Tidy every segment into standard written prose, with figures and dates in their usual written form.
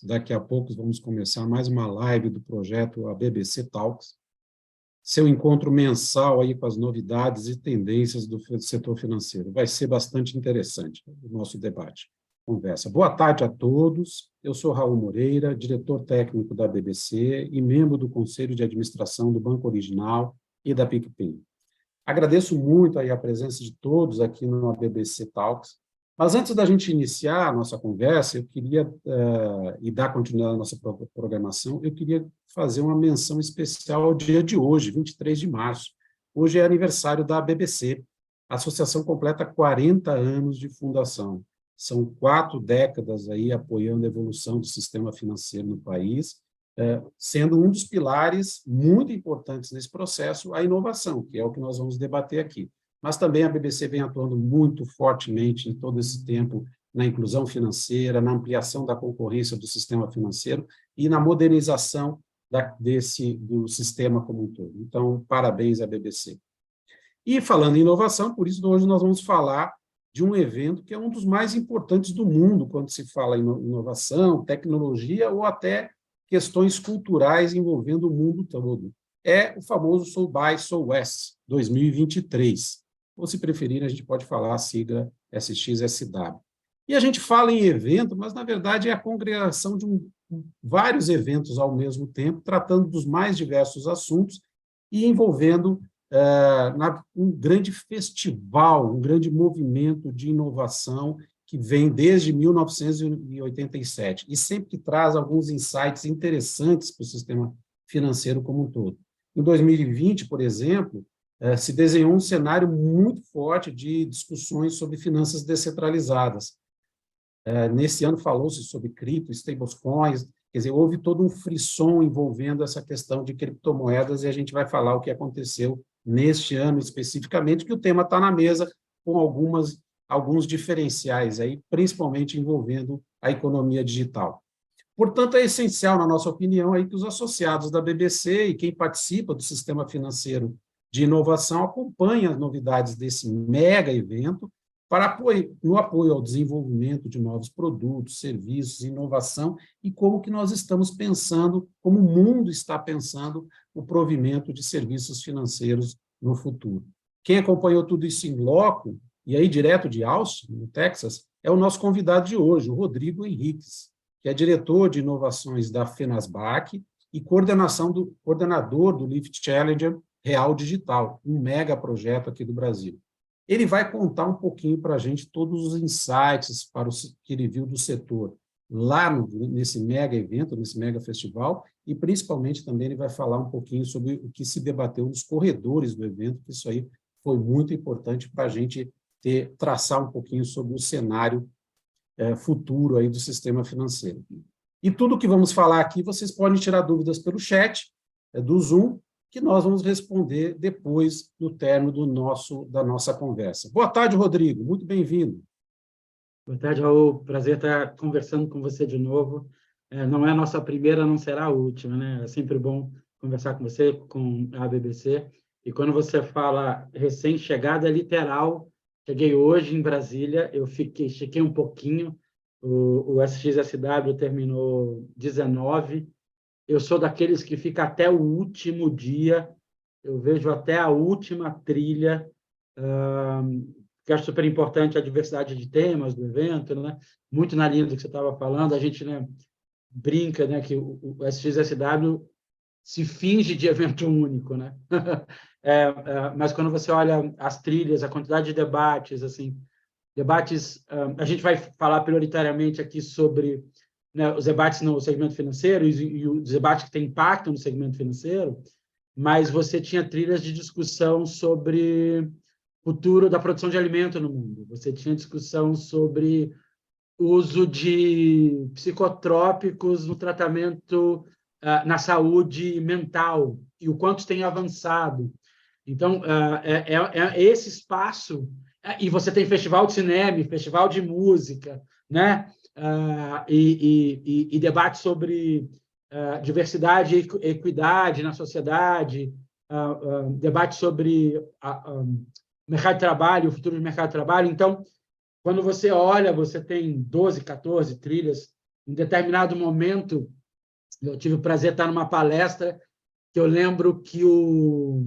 Daqui a pouco vamos começar mais uma live do projeto a BBC Talks, seu encontro mensal aí com as novidades e tendências do setor financeiro. Vai ser bastante interessante o nosso debate, conversa. Boa tarde a todos. Eu sou Raul Moreira, diretor técnico da BBC e membro do Conselho de Administração do Banco Original e da PicPay. Agradeço muito aí a presença de todos aqui no BBC Talks. Mas antes da gente iniciar a nossa conversa, eu queria, e dar continuidade à nossa programação, eu queria fazer uma menção especial ao dia de hoje, 23 de março. Hoje é aniversário da BBC. A associação completa 40 anos de fundação. São 4 décadas aí apoiando a evolução do sistema financeiro no país, sendo um dos pilares muito importantes nesse processo a inovação, que é o que nós vamos debater aqui. Mas também a BBC vem atuando muito fortemente em todo esse tempo na inclusão financeira, na ampliação da concorrência do sistema financeiro e na modernização do sistema como um todo. Então, parabéns à BBC. E falando em inovação, por isso hoje nós vamos falar de um evento que é um dos mais importantes do mundo quando se fala em inovação, tecnologia ou até questões culturais envolvendo o mundo todo. É o famoso South by Southwest 2023. Ou, se preferir, a gente pode falar a sigla SXSW. E a gente fala em evento, mas, na verdade, é a congregação de vários eventos ao mesmo tempo, tratando dos mais diversos assuntos e envolvendo um grande festival, um grande movimento de inovação que vem desde 1987 e sempre que traz alguns insights interessantes para o sistema financeiro como um todo. Em 2020, por exemplo, se desenhou um cenário muito forte de discussões sobre finanças descentralizadas. Nesse ano falou-se sobre cripto, stablecoins, quer dizer, houve todo um frisson envolvendo essa questão de criptomoedas e a gente vai falar o que aconteceu neste ano especificamente, que o tema está na mesa com alguns diferenciais, aí, principalmente envolvendo a economia digital. Portanto, é essencial, na nossa opinião, aí, que os associados da BBC e quem participa do sistema financeiro de inovação acompanhem as novidades desse mega evento no apoio ao desenvolvimento de novos produtos, serviços, inovação e como que nós estamos pensando, como o mundo está pensando o provimento de serviços financeiros no futuro. Quem acompanhou tudo isso em loco, e aí direto de Austin, no Texas, é o nosso convidado de hoje, o Rodrigo Henriques, que é diretor de inovações da Fenasbac e coordenador do Lift Challenger Real Digital, um mega projeto aqui do Brasil. Ele vai contar um pouquinho para a gente todos os insights que ele viu do setor lá nesse mega evento, nesse mega festival, e principalmente também ele vai falar um pouquinho sobre o que se debateu nos corredores do evento, que isso aí foi muito importante para a gente traçar um pouquinho sobre o cenário futuro aí do sistema financeiro. E tudo que vamos falar aqui, vocês podem tirar dúvidas pelo chat do Zoom, que nós vamos responder depois do término da nossa conversa. Boa tarde, Rodrigo. Muito bem-vindo. Boa tarde, Raul. Prazer estar conversando com você de novo. Não é a nossa primeira, não será a última, né? É sempre bom conversar com você, com a BBC. E quando você fala recém-chegada, é literal. Cheguei hoje em Brasília, chequei um pouquinho. O SXSW terminou 19. Eu sou daqueles que fica até o último dia, eu vejo até a última trilha, que acho super importante a diversidade de temas do evento, né? Muito na linha do que você estava falando, a gente, né, brinca, né, que o SXSW se finge de evento único, né? Mas quando você olha as trilhas, a quantidade de debates, assim, a gente vai falar prioritariamente aqui sobre, né, os debates no segmento financeiro e os debates que têm impacto no segmento financeiro, mas você tinha trilhas de discussão sobre o futuro da produção de alimento no mundo, você tinha discussão sobre o uso de psicotrópicos no tratamento na saúde mental e o quanto tem avançado. Então, esse espaço, e você tem festival de cinema, festival de música, né? E debate sobre diversidade e equidade na sociedade, debate sobre mercado de trabalho, o futuro do mercado de trabalho. Então, quando você olha, você tem 12, 14 trilhas em determinado momento, eu tive o prazer de estar numa palestra que eu lembro que o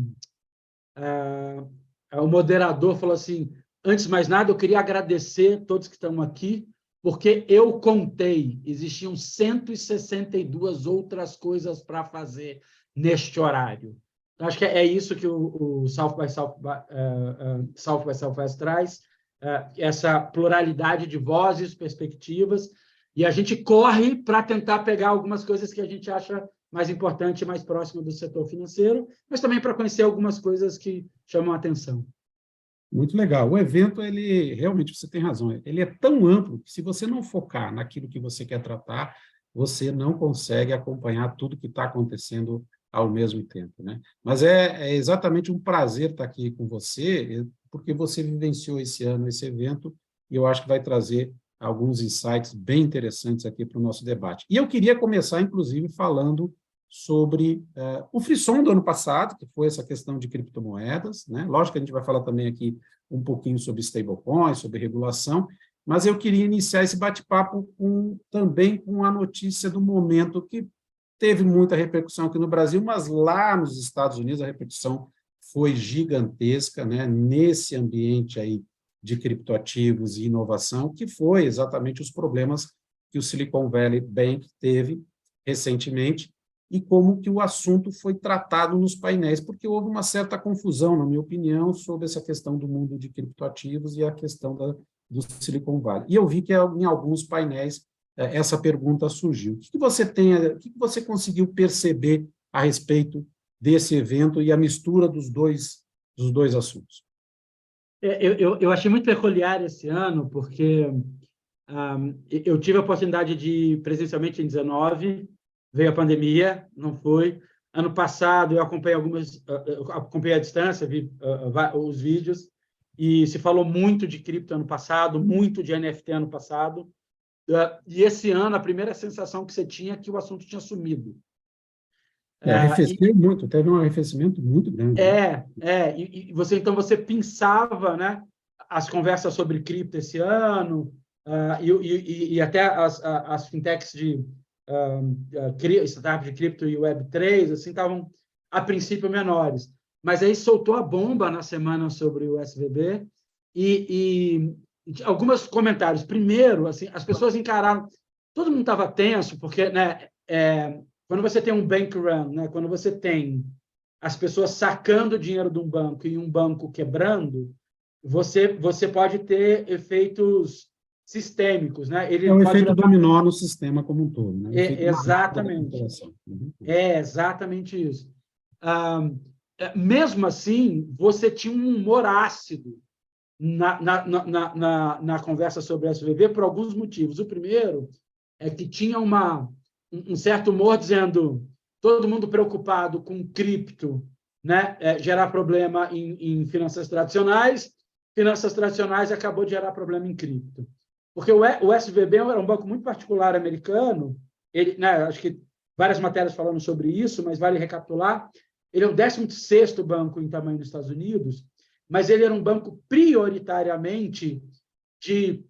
moderador falou assim: antes de mais nada, eu queria agradecer todos que estão aqui, porque eu contei, existiam 162 outras coisas para fazer neste horário. Então, acho que é isso que o South by Southwest traz, essa pluralidade de vozes, perspectivas, e a gente corre para tentar pegar algumas coisas que a gente acha mais importante e mais próximo do setor financeiro, mas também para conhecer algumas coisas que chamam a atenção. Muito legal. O evento, ele realmente, você tem razão, ele é tão amplo que, se você não focar naquilo que você quer tratar, você não consegue acompanhar tudo que está acontecendo ao mesmo tempo, né? Mas é exatamente um prazer estar aqui com você, porque você vivenciou esse ano esse evento, e eu acho que vai trazer alguns insights bem interessantes aqui para o nosso debate. E eu queria começar, inclusive, falando sobre o frisson do ano passado, que foi essa questão de criptomoedas, né? Lógico que a gente vai falar também aqui um pouquinho sobre stablecoins, sobre regulação, mas eu queria iniciar esse bate-papo também com a notícia do momento, que teve muita repercussão aqui no Brasil, mas lá nos Estados Unidos a repercussão foi gigantesca, né? Nesse ambiente aí de criptoativos e inovação, que foi exatamente os problemas que o Silicon Valley Bank teve recentemente, e como que o assunto foi tratado nos painéis, porque houve uma certa confusão, na minha opinião, sobre essa questão do mundo de criptoativos e a questão do Silicon Valley. E eu vi que em alguns painéis essa pergunta surgiu. O que você conseguiu perceber a respeito desse evento e a mistura dos dois assuntos? Eu achei muito peculiar esse ano, porque eu tive a oportunidade de, presencialmente em 19, veio a pandemia, não foi. Ano passado, eu acompanhei à distância, vi os vídeos, e se falou muito de cripto ano passado, muito de NFT ano passado, e esse ano, a primeira sensação que você tinha é que o assunto tinha sumido. Arrefeceu muito, teve um arrefecimento muito grande. E você pensava, né, as conversas sobre cripto esse ano, e até as fintechs de startups de cripto e Web3, assim, estavam, a princípio, menores. Mas aí soltou a bomba na semana sobre o SVB e alguns comentários. Primeiro, assim, as pessoas encararam... Todo mundo estava tenso, porque, né, quando você tem um bank run, né, quando você tem as pessoas sacando dinheiro de um banco e um banco quebrando, você pode ter efeitos sistêmicos, né? Ele pode efeito dominó no sistema como um todo, né? Exatamente. Exatamente isso. Mesmo assim, você tinha um humor ácido na conversa sobre a SVB por alguns motivos. O primeiro é que tinha um certo humor dizendo todo mundo preocupado com cripto, né? Gerar problema em finanças tradicionais acabou de gerar problema em cripto. Porque o SVB era um banco muito particular americano, ele, né, acho que várias matérias falando sobre isso, mas vale recapitular, ele é o 16º banco em tamanho nos Estados Unidos, mas ele era um banco prioritariamente de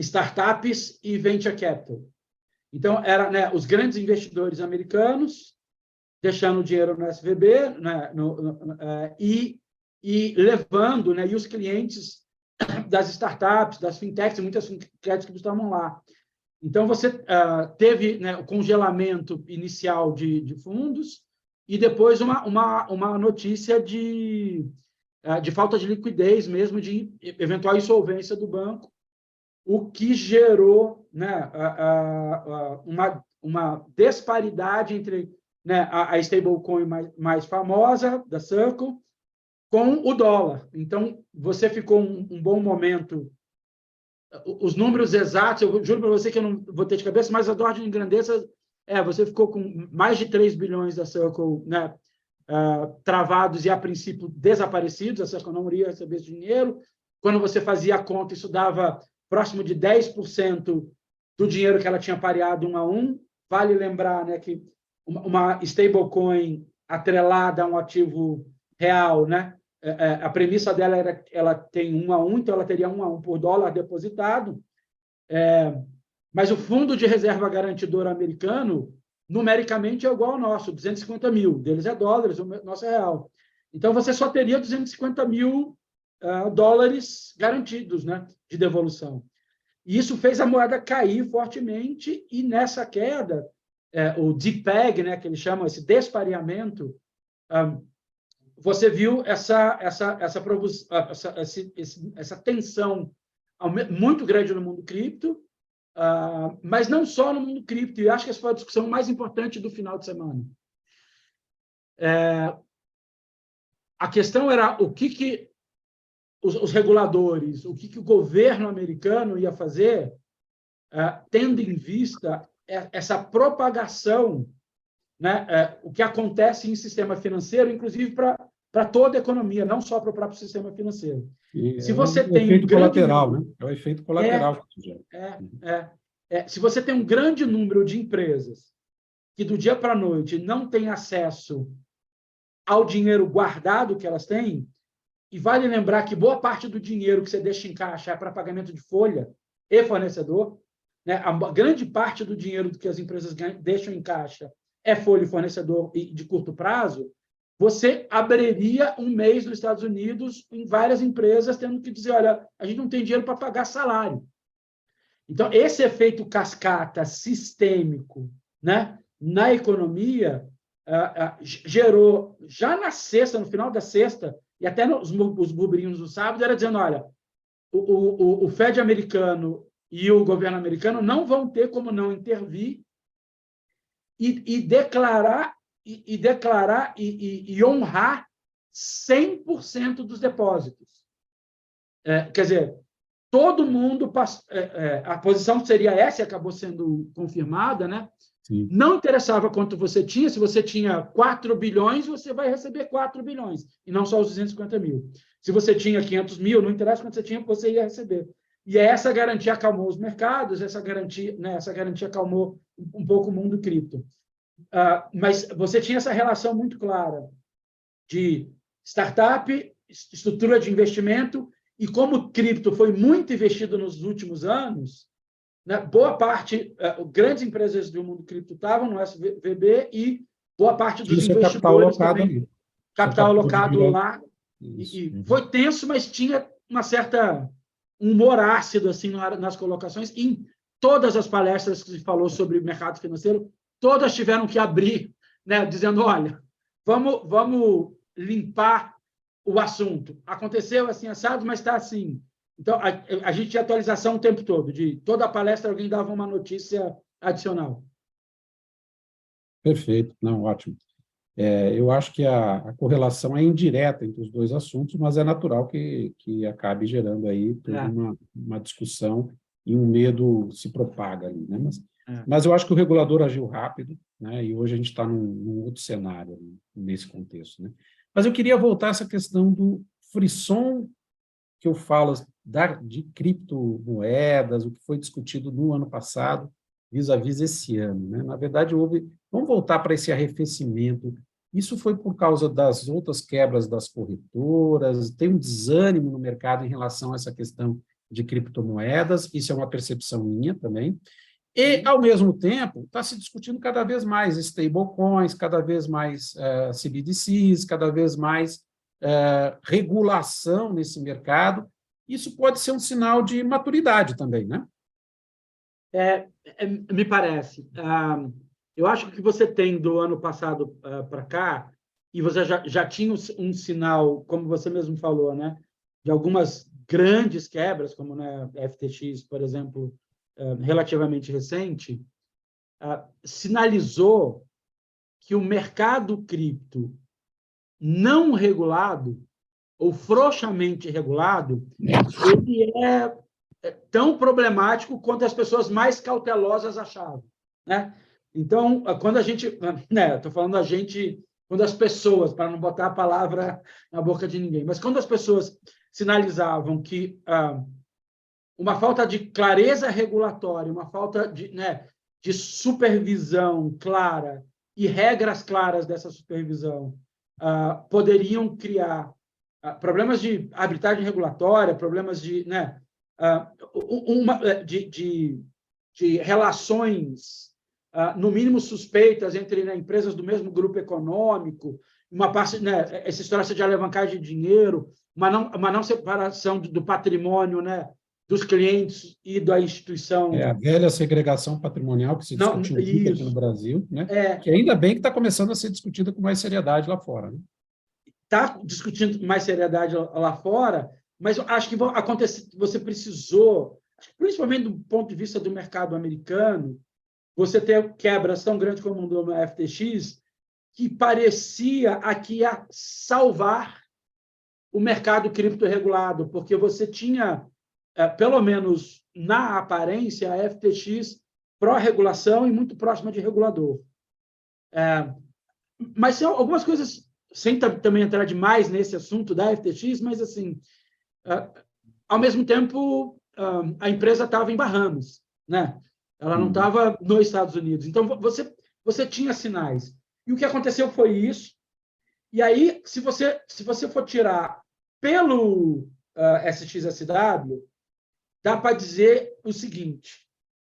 startups e venture capital. Então, né, os grandes investidores americanos deixando dinheiro no SVB, né, e levando, né, e os clientes das startups, das fintechs, muitas fintechs que estavam lá. Então, você teve, né, o congelamento inicial de fundos e depois uma notícia de falta de liquidez mesmo, de eventual insolvência do banco, o que gerou, né, uma disparidade entre, né, a stablecoin mais famosa, da Circle, com o dólar. Então, você ficou um bom momento. Os números exatos, eu juro para você que eu não vou ter de cabeça, mas a ordem de grandeza você ficou com mais de 3 bilhões da Circle, né, travados e, a princípio, desaparecidos. A Circle não iria receber esse dinheiro. Quando você fazia a conta, isso dava próximo de 10% do dinheiro que ela tinha pareado 1 a 1. Vale lembrar, né, que uma stablecoin atrelada a um ativo real, né, a premissa dela era ela tem 1 a 1, então ela teria 1 a 1 por dólar depositado. Mas o fundo de reserva garantidor americano, numericamente, é igual ao nosso, 250 mil. Deles é dólares, o nosso é real. Então, você só teria 250 mil dólares garantidos, né, de devolução. E isso fez a moeda cair fortemente, e nessa queda, o DPEG, né, que eles chamam, esse despareamento, você viu essa tensão muito grande no mundo cripto, mas não só no mundo cripto, e acho que essa foi a discussão mais importante do final de semana. A questão era o que os reguladores, o que o governo americano ia fazer, tendo em vista essa propagação, né, o que acontece em sistema financeiro, inclusive para toda a economia, não só para o próprio sistema financeiro. Se você tem efeito colateral, né? É o efeito colateral. Se você tem um grande número de empresas que do dia para a noite não têm acesso ao dinheiro guardado que elas têm, e vale lembrar que boa parte do dinheiro que você deixa em caixa é para pagamento de folha e fornecedor, né? A grande parte do dinheiro que as empresas deixam em caixa é folha e fornecedor e de curto prazo. Você abriria um mês nos Estados Unidos em várias empresas tendo que dizer, olha, a gente não tem dinheiro para pagar salário. Então, esse efeito cascata sistêmico, né, na economia gerou, já na sexta, no final da sexta, e até os burburinhos do sábado, era dizendo, olha, o Fed americano e o governo americano não vão ter como não intervir e declarar e honrar 100% dos depósitos. Quer dizer, todo mundo... a posição seria essa, e acabou sendo confirmada, né? Sim. Não interessava quanto você tinha, se você tinha 4 bilhões, você vai receber 4 bilhões, e não só os 250 mil. Se você tinha 500 mil, não interessa quanto você tinha, você ia receber. E essa garantia acalmou os mercados, essa garantia acalmou um pouco o mundo cripto. Mas você tinha essa relação muito clara de startup, estrutura de investimento, e como cripto foi muito investido nos últimos anos, né, boa parte, grandes empresas do mundo cripto estavam no SVB e boa parte dos investidores também, capital alocado lá. E foi tenso, mas tinha um humor ácido assim, nas colocações. E em todas as palestras que se falou sobre o mercado financeiro, todas tiveram que abrir, né, dizendo, olha, vamos limpar o assunto. Aconteceu assim, assado, mas está assim. Então, a gente tinha atualização o tempo todo, de toda a palestra alguém dava uma notícia adicional. Perfeito, não, ótimo. Eu acho que a correlação é indireta entre os dois assuntos, mas é natural que acabe gerando aí toda uma discussão e um medo se propaga ali, né? Mas eu acho que o regulador agiu rápido, né? E hoje a gente está num outro cenário nesse contexto, né? Mas eu queria voltar a essa questão do frisson que eu falo de criptomoedas, o que foi discutido no ano passado, vis-à-vis esse ano, né? Na verdade, vamos voltar para esse arrefecimento. Isso foi por causa das outras quebras das corretoras, tem um desânimo no mercado em relação a essa questão de criptomoedas, isso é uma percepção minha também, e, ao mesmo tempo, está se discutindo cada vez mais stablecoins, cada vez mais CBDCs, cada vez mais regulação nesse mercado. Isso pode ser um sinal de maturidade também, né? Me parece. Eu acho que você tem do ano passado para cá, e você já tinha um sinal, como você mesmo falou, né, de algumas grandes quebras, como, né, FTX, por exemplo, relativamente recente, sinalizou que o mercado cripto não regulado, ou frouxamente regulado, ele é tão problemático quanto as pessoas mais cautelosas achavam, né? Então, quando a gente... estou falando a gente, quando as pessoas, para não botar a palavra na boca de ninguém, mas quando as pessoas sinalizavam que uma falta de clareza regulatória, uma falta de supervisão clara e regras claras dessa supervisão poderiam criar problemas de arbitragem regulatória, problemas de de relações, no mínimo suspeitas, entre, né, empresas do mesmo grupo econômico, uma parte, né, essa história de alavancagem de dinheiro, uma não separação do patrimônio, né, dos clientes e da instituição. É a velha segregação patrimonial que se discutiu muito aqui no Brasil, né? Que ainda bem que está começando a ser discutida com mais seriedade lá fora. Né? Está discutindo com mais seriedade lá fora, mas eu acho que você precisou, principalmente do ponto de vista do mercado americano, você ter quebras tão grandes como no FTX, que parecia aqui ia salvar o mercado criptorregulado, porque você tinha, pelo menos na aparência, a FTX pró-regulação e muito próxima de regulador. Mas são algumas coisas, sem também entrar demais nesse assunto da FTX, mas, assim, ao mesmo tempo, a empresa estava em Bahamas, né? Ela não estava nos Estados Unidos. Então, você tinha sinais. E o que aconteceu foi isso. E aí, se você for tirar pelo SXSW, dá para dizer o seguinte,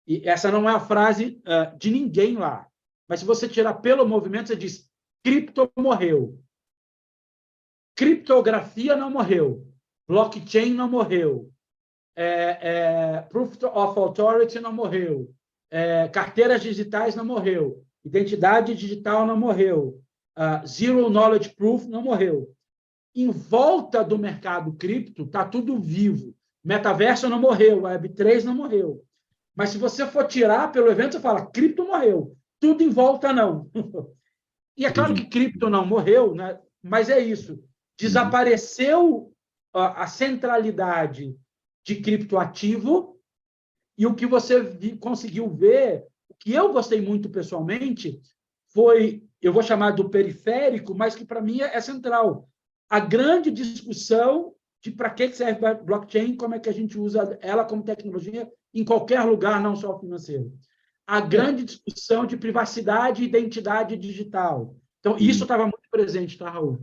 e essa não é a frase de ninguém lá, mas se você tirar pelo movimento, você diz, cripto morreu. Criptografia não morreu. Blockchain não morreu. Proof of Authority não morreu. Carteiras digitais não morreu. Identidade digital não morreu. Zero Knowledge Proof não morreu. Em volta do mercado cripto, está tudo vivo. Metaverso não morreu, Web3 não morreu. Mas se você for tirar pelo evento, você fala, cripto morreu. Tudo em volta, não. E é claro que cripto não morreu, né? Mas é isso. Desapareceu a centralidade de criptoativo e o que você conseguiu ver, o que eu gostei muito pessoalmente, foi, eu vou chamar do periférico, mas que para mim é central. A grande discussão de para que serve a blockchain, como é que a gente usa ela como tecnologia em qualquer lugar, não só financeiro. A grande discussão de privacidade e identidade digital. Então, isso estava muito presente, tá, Raul?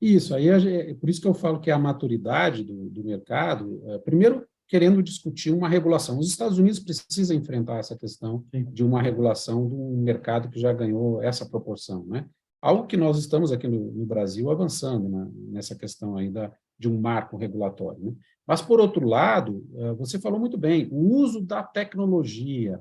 Isso, aí por isso que eu falo que é a maturidade do mercado, primeiro, querendo discutir uma regulação. Os Estados Unidos precisam enfrentar essa questão de uma regulação de um mercado que já ganhou essa proporção, né? Algo que nós estamos aqui no Brasil avançando, né, nessa questão aí de um marco regulatório. Né? Mas, por outro lado, você falou muito bem, o uso da tecnologia,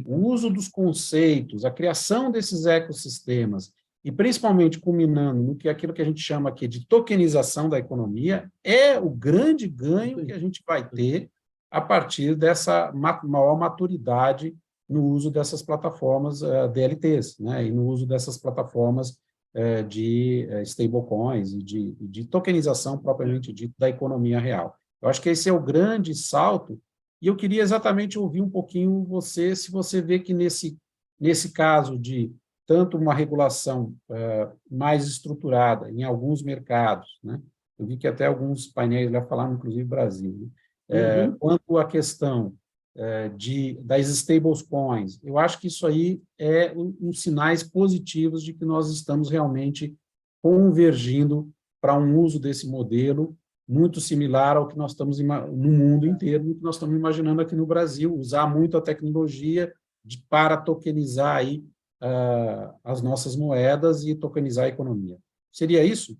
o uso dos conceitos, a criação desses ecossistemas, e principalmente culminando no que aquilo que a gente chama aqui de tokenização da economia, é o grande ganho que a gente vai ter a partir dessa maior maturidade no uso dessas plataformas DLTs, né, e no uso dessas plataformas de stablecoins e de tokenização propriamente dita da economia real. Eu acho que esse é o grande salto, e eu queria exatamente ouvir um pouquinho você, se você vê que nesse caso de tanto uma regulação mais estruturada em alguns mercados, né? Eu vi que até alguns painéis já falaram, inclusive Brasil, né? Quanto à questão das stablecoins, eu acho que isso aí é sinais positivos de que nós estamos realmente convergindo para um uso desse modelo muito similar ao que nós estamos no mundo inteiro, que nós estamos imaginando aqui no Brasil, usar muito a tecnologia para tokenizar aí as nossas moedas e tokenizar a economia. Seria isso?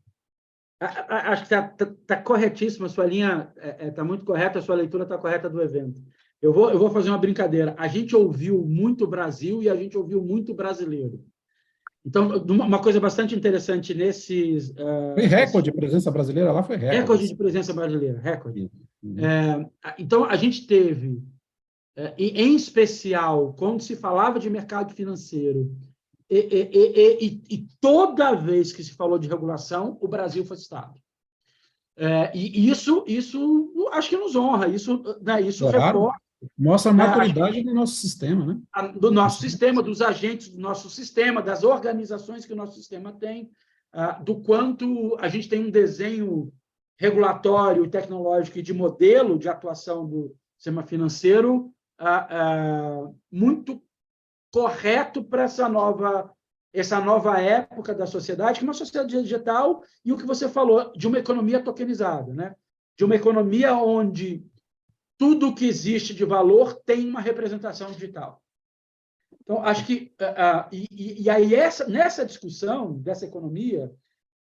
Acho que está corretíssima, a sua linha está muito correta, a sua leitura está correta do evento. Eu vou fazer uma brincadeira. A gente ouviu muito Brasil e a gente ouviu muito brasileiro. Então, uma coisa bastante interessante nesses... Foi recorde de presença brasileira lá, foi recorde. Recorde de presença brasileira, recorde. Então, a gente teve, em especial, quando se falava de mercado financeiro, e toda vez que se falou de regulação, o Brasil foi citado. E isso acho que nos honra, isso reforça. Mostra a maturidade do nosso sistema, né? Do nosso sistema, dos agentes do nosso sistema, das organizações que o nosso sistema tem, do quanto a gente tem um desenho regulatório, tecnológico e de modelo de atuação do sistema financeiro muito correto para essa nova época da sociedade, que é uma sociedade digital, e o que você falou, de uma economia tokenizada, né? De uma economia onde tudo que existe de valor tem uma representação digital. Então, acho que... E aí, nessa discussão dessa economia,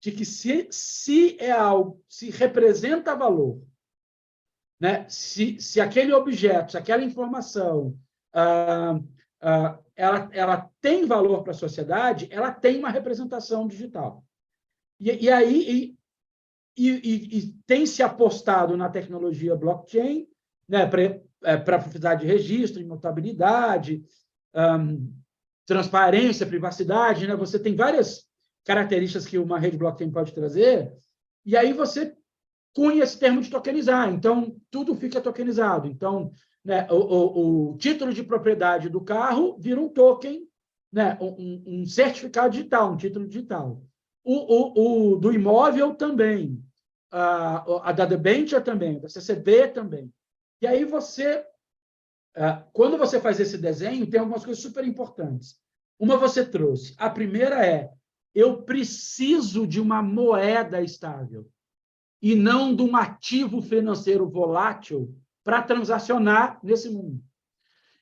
de que se é algo, se representa valor, né? Se aquele objeto, se aquela informação, ela tem valor para a sociedade, ela tem uma representação digital. E aí tem se apostado na tecnologia blockchain, né, para propriedade de registro, imutabilidade, transparência, privacidade, né? Você tem várias características que uma rede blockchain pode trazer, e aí você cunha esse termo de tokenizar. Então, tudo fica tokenizado. Então, né, o título de propriedade do carro vira um token, né, um certificado digital, um título digital. O do imóvel também, a da debenture também, da CCB também. E aí você, quando você faz esse desenho, tem algumas coisas super importantes. Uma você trouxe. A primeira é, eu preciso de uma moeda estável e não de um ativo financeiro volátil para transacionar nesse mundo.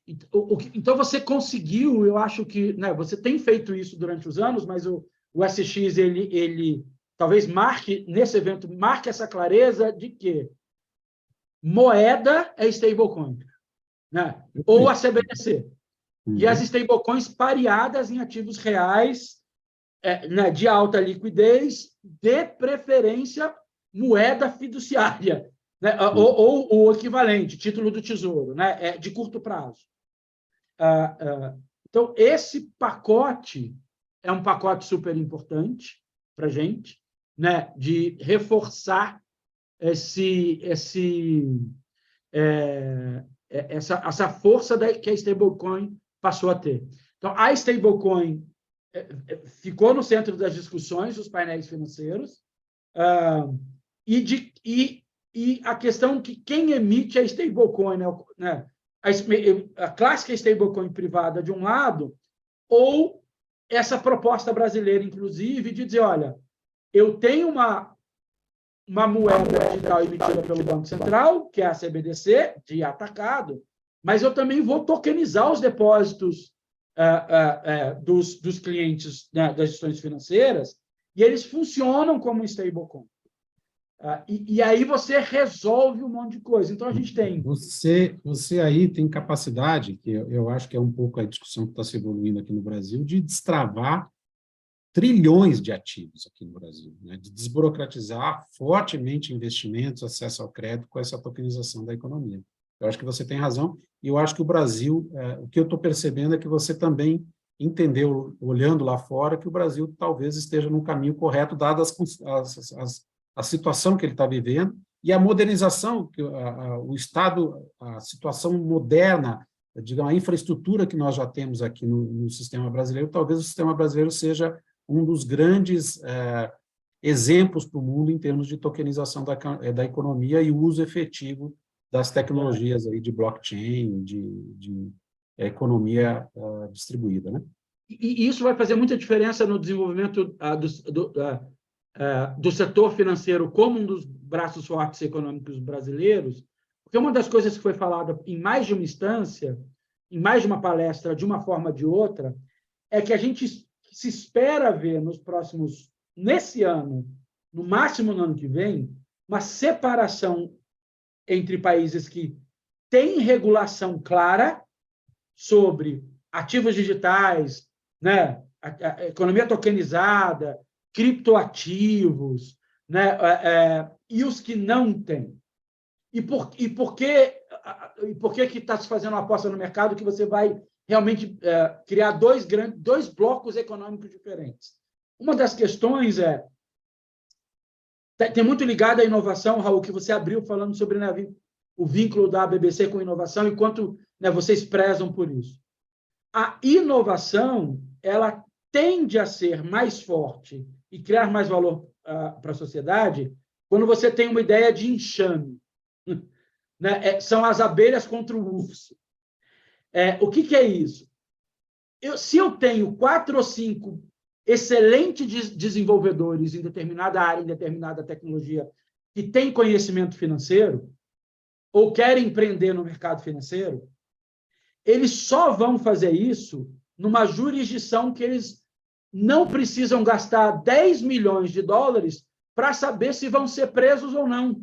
Então, você conseguiu, eu acho que, né, você tem feito isso durante os anos, mas o SX, ele talvez marque, nesse evento, marque essa clareza de que moeda é stablecoin, né? Ou a CBDC. E as stablecoins pareadas em ativos reais, né, de alta liquidez, de preferência moeda fiduciária, né? Ou o equivalente, título do Tesouro, né? De curto prazo. Então, esse pacote é um pacote super importante para a gente, né? De reforçar essa força que a stablecoin passou a ter. Então, a stablecoin ficou no centro das discussões dos painéis financeiros, e a questão que quem emite a stablecoin, né, a clássica stablecoin privada de um lado, ou essa proposta brasileira, inclusive, de dizer, olha, eu tenho uma moeda digital emitida pelo Banco Central, que é a CBDC, de atacado, mas eu também vou tokenizar os depósitos dos clientes, né, das instituições financeiras, e eles funcionam como stablecoin. E aí você resolve um monte de coisa. Então, a gente tem... Você aí tem capacidade, que eu acho que é um pouco a discussão que está se evoluindo aqui no Brasil, de destravar trilhões de ativos aqui no Brasil, né? De desburocratizar fortemente investimentos, acesso ao crédito com essa tokenização da economia. Eu acho que você tem razão, e eu acho que o Brasil, o que eu estou percebendo é que você também entendeu, olhando lá fora, que o Brasil talvez esteja no caminho correto, dada a situação que ele está vivendo e a modernização, o Estado, a situação moderna, digamos, a infraestrutura que nós já temos aqui no sistema brasileiro, talvez o sistema brasileiro seja um dos grandes exemplos para o mundo em termos de tokenização da economia e uso efetivo das tecnologias aí de blockchain, de economia distribuída, né? E isso vai fazer muita diferença no desenvolvimento do setor financeiro como um dos braços fortes econômicos brasileiros, porque uma das coisas que foi falada em mais de uma instância, em mais de uma palestra, de uma forma ou de outra, é que a gente se espera ver nesse ano, no máximo no ano que vem, uma separação entre países que têm regulação clara sobre ativos digitais, né, a economia tokenizada, criptoativos, né, e os que não têm. E por que está se fazendo uma aposta no mercado que você vai realmente criar dois blocos econômicos diferentes? Uma das questões tem muito ligado à inovação, Raul, que você abriu falando sobre, né, o vínculo da BBC com inovação e quanto, né, vocês prezam por isso. A inovação, ela tende a ser mais forte e criar mais valor para a sociedade quando você tem uma ideia de enxame. Né? São as abelhas contra o urso. O que é isso? Se eu tenho 4 ou 5 excelentes desenvolvedores em determinada área, em determinada tecnologia, que têm conhecimento financeiro, ou querem empreender no mercado financeiro, eles só vão fazer isso numa jurisdição que eles não precisam gastar 10 milhões de dólares para saber se vão ser presos ou não.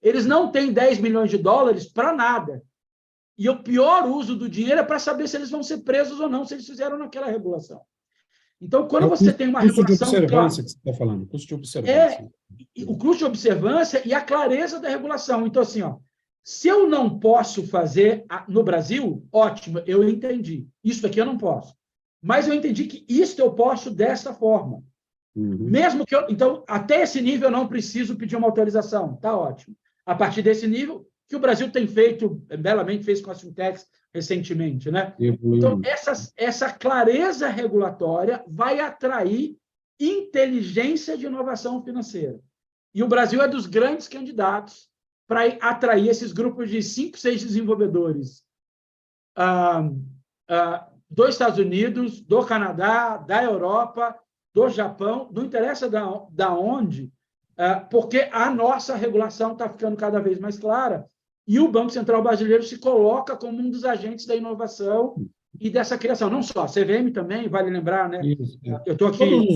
Eles não têm 10 milhões de dólares para nada. E o pior uso do dinheiro é para saber se eles vão ser presos ou não, se eles fizeram naquela regulação. Então, quando você tem uma regulação... Custo de clara, observância que você está falando, custo de observância. O custo de observância e a clareza da regulação. Então, assim, se eu não posso fazer no Brasil, ótimo, eu entendi. Isso aqui eu não posso. Mas eu entendi que isso eu posso dessa forma. Mesmo que então, até esse nível eu não preciso pedir uma autorização. Tá ótimo. A partir desse nível, que o Brasil tem feito, belamente fez com a Fintechs recentemente, né? Então, essa clareza regulatória vai atrair inteligência de inovação financeira. E o Brasil é dos grandes candidatos para atrair esses grupos de 5, 6 desenvolvedores dos Estados Unidos, do Canadá, da Europa, do Japão, não interessa da onde, porque a nossa regulação está ficando cada vez mais clara e o Banco Central Brasileiro se coloca como um dos agentes da inovação e dessa criação. Não só, a CVM também, vale lembrar, né? Isso, Eu estou aqui...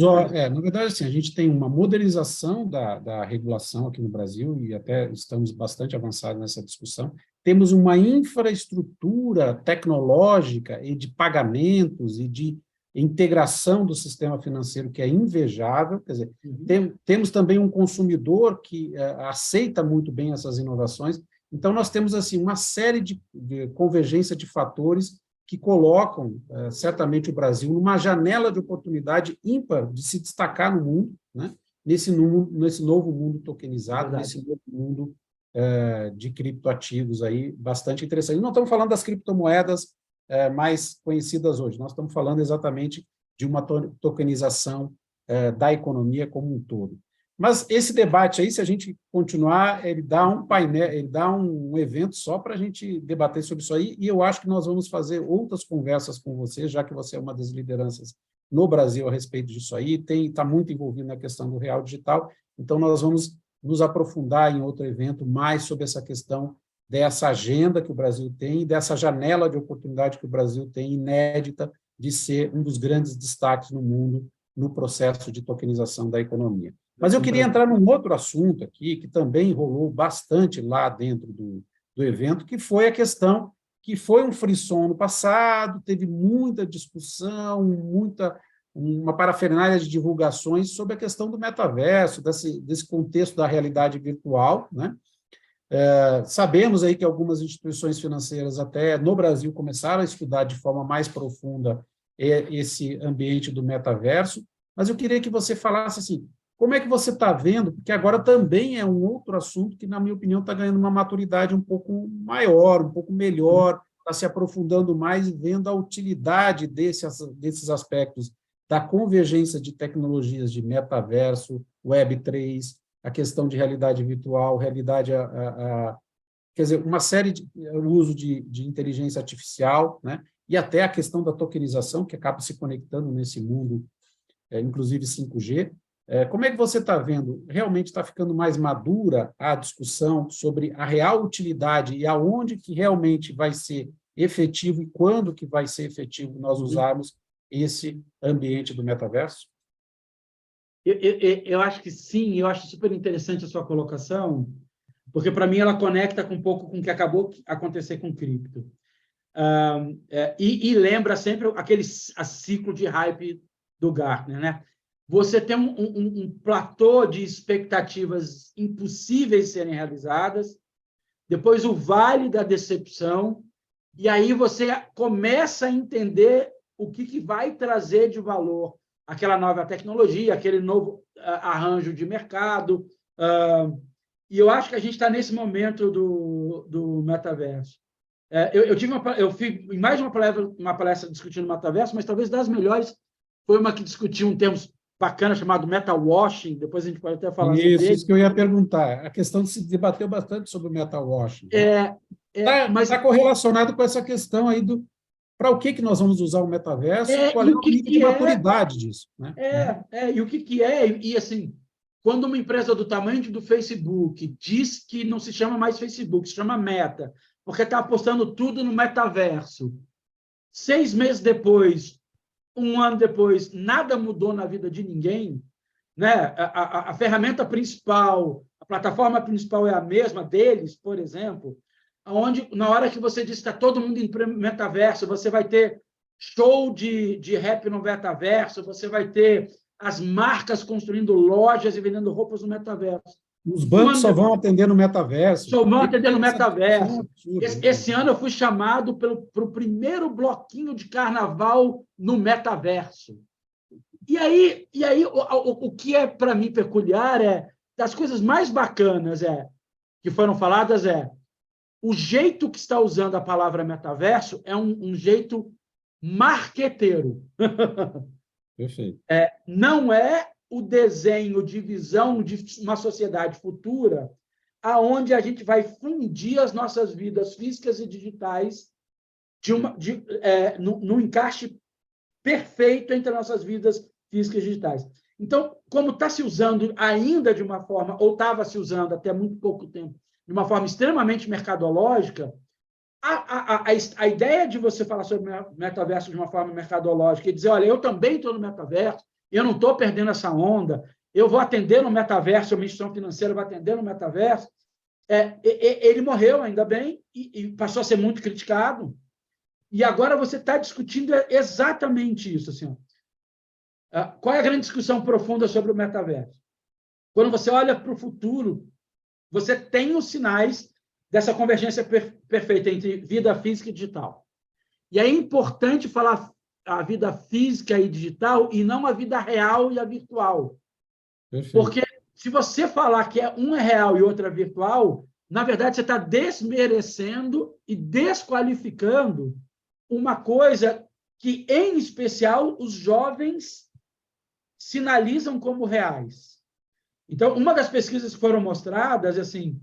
na verdade, assim, a gente tem uma modernização da regulação aqui no Brasil e até estamos bastante avançados nessa discussão. Temos uma infraestrutura tecnológica e de pagamentos e de integração do sistema financeiro que é invejável, quer dizer, temos também um consumidor que aceita muito bem essas inovações. Então, nós temos assim uma série de convergência de fatores que colocam, certamente, o Brasil numa janela de oportunidade ímpar de se destacar no mundo, né? nesse novo mundo tokenizado, nesse novo mundo de criptoativos aí, bastante interessante. Não estamos falando das criptomoedas mais conhecidas hoje, nós estamos falando exatamente de uma tokenização da economia como um todo. Mas esse debate aí, se a gente continuar, ele dá um painel, ele dá um evento só para a gente debater sobre isso aí, e eu acho que nós vamos fazer outras conversas com você, já que você é uma das lideranças no Brasil a respeito disso aí, está muito envolvido na questão do real digital, então nós vamos nos aprofundar em outro evento mais sobre essa questão dessa agenda que o Brasil tem, dessa janela de oportunidade que o Brasil tem, inédita, de ser um dos grandes destaques no mundo no processo de tokenização da economia. Mas eu queria entrar num outro assunto aqui, que também rolou bastante lá dentro do evento, que foi a questão, que foi um frisson no passado, teve muita discussão, uma parafernália de divulgações sobre a questão do metaverso, desse contexto da realidade virtual, né? Sabemos aí que algumas instituições financeiras, até no Brasil, começaram a estudar de forma mais profunda esse ambiente do metaverso, mas eu queria que você falasse assim, como é que você está vendo? Porque agora também é um outro assunto que, na minha opinião, está ganhando uma maturidade um pouco maior, um pouco melhor, está se aprofundando mais e vendo a utilidade desses aspectos da convergência de tecnologias de metaverso, Web3, a questão de realidade virtual, realidade, quer dizer, uma série de uso de inteligência artificial, né? E até a questão da tokenização, que acaba se conectando nesse mundo, inclusive 5G. Como é que você está vendo? Realmente está ficando mais madura a discussão sobre a real utilidade e aonde que realmente vai ser efetivo e quando que vai ser efetivo nós usarmos esse ambiente do metaverso? Eu acho que sim, eu acho super interessante a sua colocação, porque, para mim, ela conecta um pouco com o que acabou de acontecer com cripto. E lembra sempre aquele ciclo de hype do Gartner, né? Você tem um platô de expectativas impossíveis de serem realizadas, depois o vale da decepção, e aí você começa a entender o que vai trazer de valor aquela nova tecnologia, aquele novo arranjo de mercado. E eu acho que a gente está nesse momento do metaverso. Eu fui em mais de uma palestra discutindo metaverso, mas talvez das melhores foi uma que discutiu um termo bacana chamado metawashing, depois a gente pode até falar sobre ele. Isso que eu ia perguntar. A questão de se debateu bastante sobre o metawashing. Mas está correlacionado com essa questão aí para o que nós vamos usar o metaverso, qual é o nível de maturidade disso. Né? E o que é, e assim, quando uma empresa do tamanho do Facebook diz que não se chama mais Facebook, se chama Meta, porque está apostando tudo no metaverso, 6 meses depois, 1 ano depois, nada mudou na vida de ninguém, né? A ferramenta principal, a plataforma principal é a mesma deles, por exemplo, onde, na hora que você diz que está todo mundo em metaverso, você vai ter show de rap no metaverso, você vai ter as marcas construindo lojas e vendendo roupas no metaverso. Os bancos só vão atender no metaverso. Só vão atender no metaverso. Esse ano eu fui chamado para o primeiro bloquinho de carnaval no metaverso. E aí o que é para mim peculiar das coisas mais bacanas que foram faladas o jeito que está usando a palavra metaverso é um jeito marqueteiro. Perfeito. Não é o desenho de visão de uma sociedade futura aonde a gente vai fundir as nossas vidas físicas e digitais no encaixe perfeito entre as nossas vidas físicas e digitais. Então, como está se usando ainda de uma forma, ou estava se usando até muito pouco tempo, de uma forma extremamente mercadológica, a ideia de você falar sobre metaverso de uma forma mercadológica e dizer, olha, eu também estou no metaverso, eu não estou perdendo essa onda, eu vou atender no metaverso, a minha instituição financeira vai atender no metaverso, ele morreu, ainda bem, e passou a ser muito criticado. E agora você está discutindo exatamente isso. Assim, qual é a grande discussão profunda sobre o metaverso? Quando você olha para o futuro, você tem os sinais dessa convergência perfeita entre vida física e digital. E é importante falar a vida física e digital e não a vida real e a virtual. Perfeito. Porque se você falar que um é real e outro é virtual, na verdade, você está desmerecendo e desqualificando uma coisa que, em especial, os jovens sinalizam como reais. Então, uma das pesquisas que foram mostradas, assim,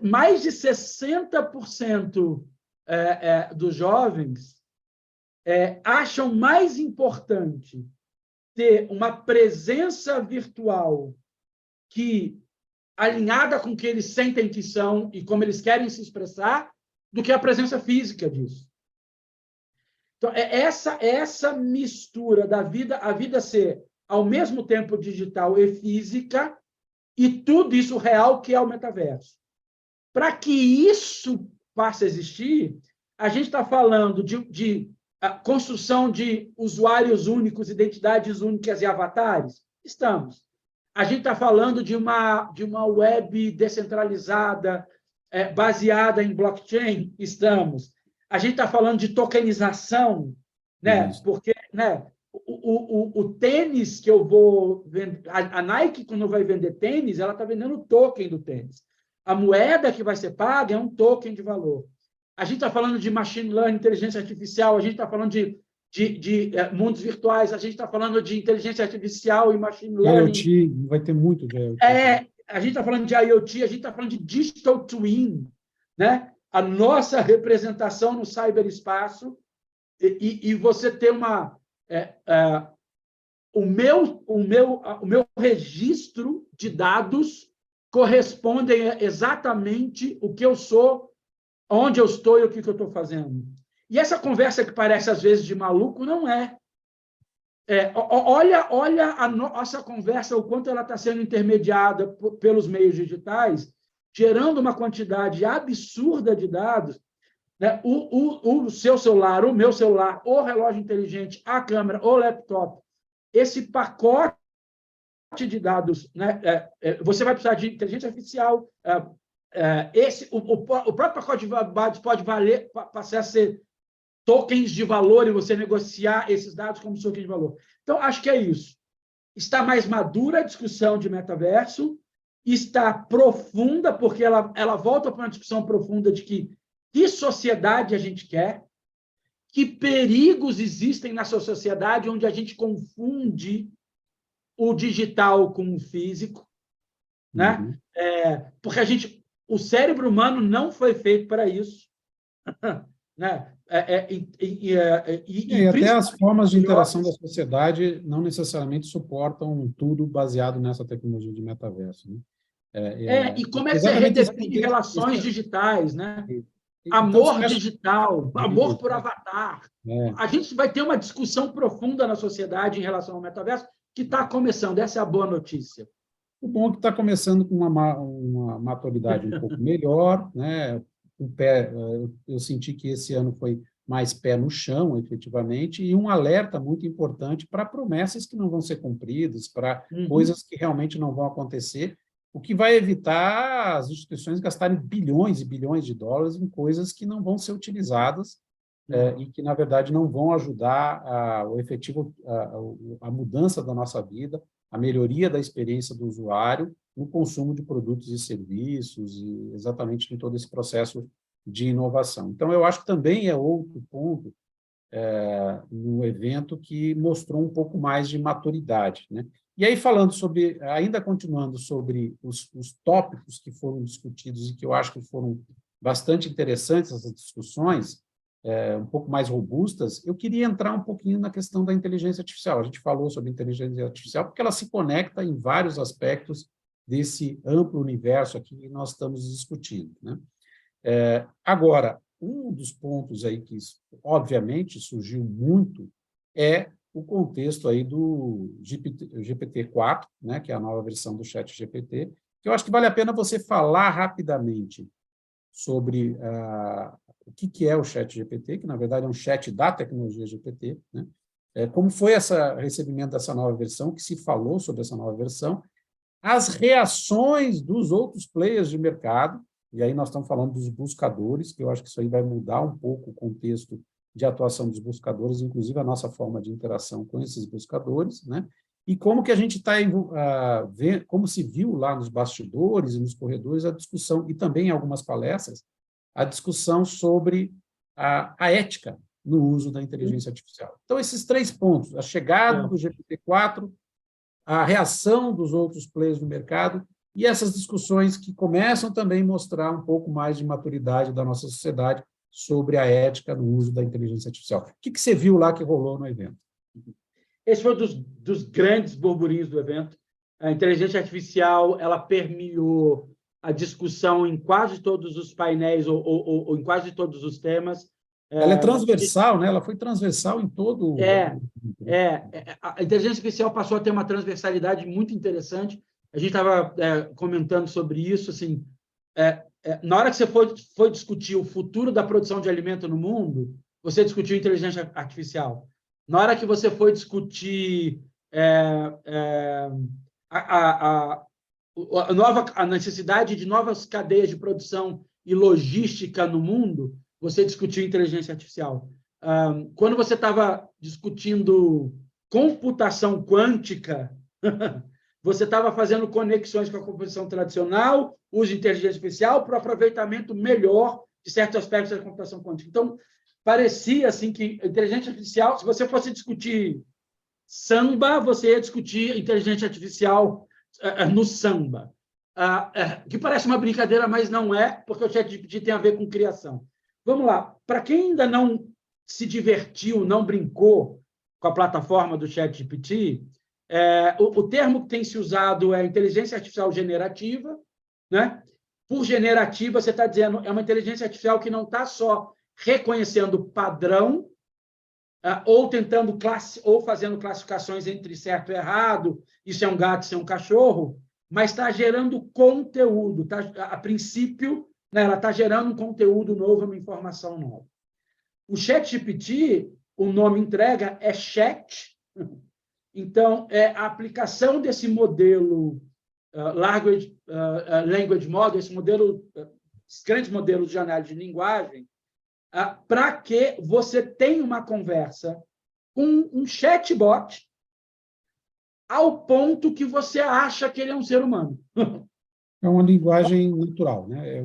mais de 60% dos jovens acham mais importante ter uma presença virtual alinhada com o que eles sentem que são e como eles querem se expressar, do que a presença física disso. Então, essa mistura da vida, a vida ser, ao mesmo tempo, digital e física, e tudo isso real, que é o metaverso. Para que isso passe a existir, a gente está falando de construção de usuários únicos, identidades únicas e avatares? Estamos. A gente está falando de uma web descentralizada, baseada em blockchain? Estamos. A gente está falando de tokenização, né? Porque, né, o tênis que eu vou vender, a Nike, quando vai vender tênis, ela está vendendo o token do tênis. A moeda que vai ser paga é um token de valor. A gente está falando de machine learning, inteligência artificial, a gente está falando de mundos virtuais, a gente está falando de inteligência artificial e machine learning. IoT, vai ter muito de IoT. A gente está falando de IoT, a gente está falando de digital twin, né? A nossa representação no cyberespaço, e você ter o meu registro de dados corresponde exatamente o que eu sou, onde eu estou e o que eu estou fazendo. E essa conversa que parece, às vezes, de maluco, não é. Olha a nossa conversa, o quanto ela está sendo intermediada pelos meios digitais, gerando uma quantidade absurda de dados. Né? O seu celular, o meu celular, o relógio inteligente, a câmera, o laptop, esse pacote de dados, né? Você vai precisar de inteligência artificial, o próprio pacote de dados pode passar a ser tokens de valor e você negociar esses dados como tokens de valor. Então, acho que é isso. Está mais madura a discussão de metaverso, está profunda, porque ela volta para uma discussão profunda de que sociedade a gente quer, que perigos existem na sua sociedade onde a gente confunde o digital com o físico, né? Porque o cérebro humano não foi feito para isso. né? E até as formas de interação da sociedade não necessariamente suportam tudo baseado nessa tecnologia de metaverso, né? E como é que você Exatamente esse redefine contexto. relações digitais, né? Então, Amor digital, amor por avatar. É. A gente vai ter uma discussão profunda na sociedade em relação ao metaverso que está começando. Essa é a boa notícia. O bom é que está começando com uma maturidade um pouco melhor, né? Eu senti que esse ano foi mais pé no chão, efetivamente, e um alerta muito importante para promessas que não vão ser cumpridas, para coisas que realmente não vão acontecer, o que vai evitar as instituições gastarem bilhões e bilhões de dólares em coisas que não vão ser utilizadas e que, na verdade, não vão ajudar a mudança da nossa vida, a melhoria da experiência do usuário no consumo de produtos e serviços, e exatamente em todo esse processo de inovação. Então, eu acho que também é outro ponto no evento que mostrou um pouco mais de maturidade, né? E aí, ainda continuando sobre os tópicos que foram discutidos e que eu acho que foram bastante interessantes, essas discussões, um pouco mais robustas, eu queria entrar um pouquinho na questão da inteligência artificial. A gente falou sobre inteligência artificial porque ela se conecta em vários aspectos desse amplo universo aqui que nós estamos discutindo, né? Agora, um dos pontos aí que, obviamente, surgiu muito é o contexto aí do GPT-4, né, que é a nova versão do ChatGPT, que eu acho que vale a pena você falar rapidamente sobre o que é o ChatGPT, que, na verdade, é um chat da tecnologia GPT, né? Como foi esse recebimento dessa nova versão, que se falou sobre essa nova versão, as reações dos outros players de mercado, e aí nós estamos falando dos buscadores, que eu acho que isso aí vai mudar um pouco o contexto de atuação dos buscadores, inclusive a nossa forma de interação com esses buscadores, né? E como que a gente está vendo, como se viu lá nos bastidores e nos corredores a discussão, e também em algumas palestras, a discussão sobre a ética no uso da inteligência artificial. Então, esses 3 pontos, a chegada do GPT-4, a reação dos outros players do mercado e essas discussões que começam também a mostrar um pouco mais de maturidade da nossa sociedade sobre a ética no uso da inteligência artificial. O que você viu lá que rolou no evento? Esse foi um dos grandes burburinhos do evento. A inteligência artificial ela permeou a discussão em quase todos os painéis ou em quase todos os temas. Ela é transversal, né? Ela foi transversal em todo... A inteligência artificial passou a ter uma transversalidade muito interessante. A gente estava comentando sobre isso. Assim, na hora que você foi discutir o futuro da produção de alimento no mundo, você discutiu inteligência artificial. Na hora que você foi discutir a necessidade de novas cadeias de produção e logística no mundo, você discutiu inteligência artificial. Quando você estava discutindo computação quântica, você estava fazendo conexões com a computação tradicional, uso de inteligência artificial para o aproveitamento melhor de certos aspectos da computação quântica. Então, parecia assim que a inteligência artificial, se você fosse discutir samba, você ia discutir inteligência artificial no samba. Que parece uma brincadeira, mas não é, porque o ChatGPT tem a ver com criação. Vamos lá. Para quem ainda não se divertiu, não brincou com a plataforma do ChatGPT, o termo que tem se usado é inteligência artificial generativa, né? Por generativa, você está dizendo é uma inteligência artificial que não está só reconhecendo padrão ou fazendo classificações entre certo e errado, isso é um gato, isso é um cachorro, mas está gerando conteúdo. A princípio, né, ela está gerando um conteúdo novo, uma informação nova. O ChatGPT, o nome entrega é chat, então, a aplicação desse modelo Language Model, esse modelo, esses grandes modelos de análise de linguagem, para que você tenha uma conversa com um chatbot ao ponto que você acha que ele é um ser humano. É uma linguagem natural, né?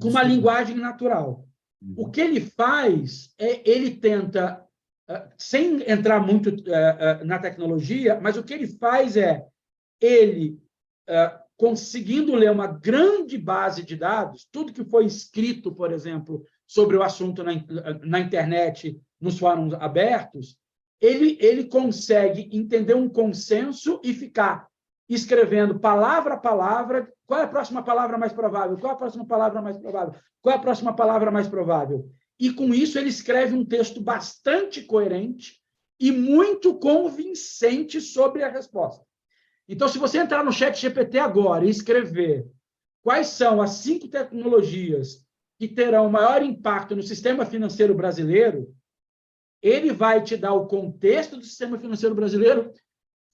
Com uma linguagem natural. O que ele faz ele tenta, sem entrar muito na tecnologia, mas o que ele faz ele conseguindo ler uma grande base de dados, tudo que foi escrito, por exemplo, sobre o assunto na internet, nos fóruns abertos, ele consegue entender um consenso e ficar escrevendo palavra a palavra, qual é a próxima palavra mais provável, qual é a próxima palavra mais provável, qual é a próxima palavra mais provável. E, com isso, ele escreve um texto bastante coerente e muito convincente sobre a resposta. Então, se você entrar no ChatGPT agora e escrever quais são as 5 tecnologias que terão maior impacto no sistema financeiro brasileiro, ele vai te dar o contexto do sistema financeiro brasileiro,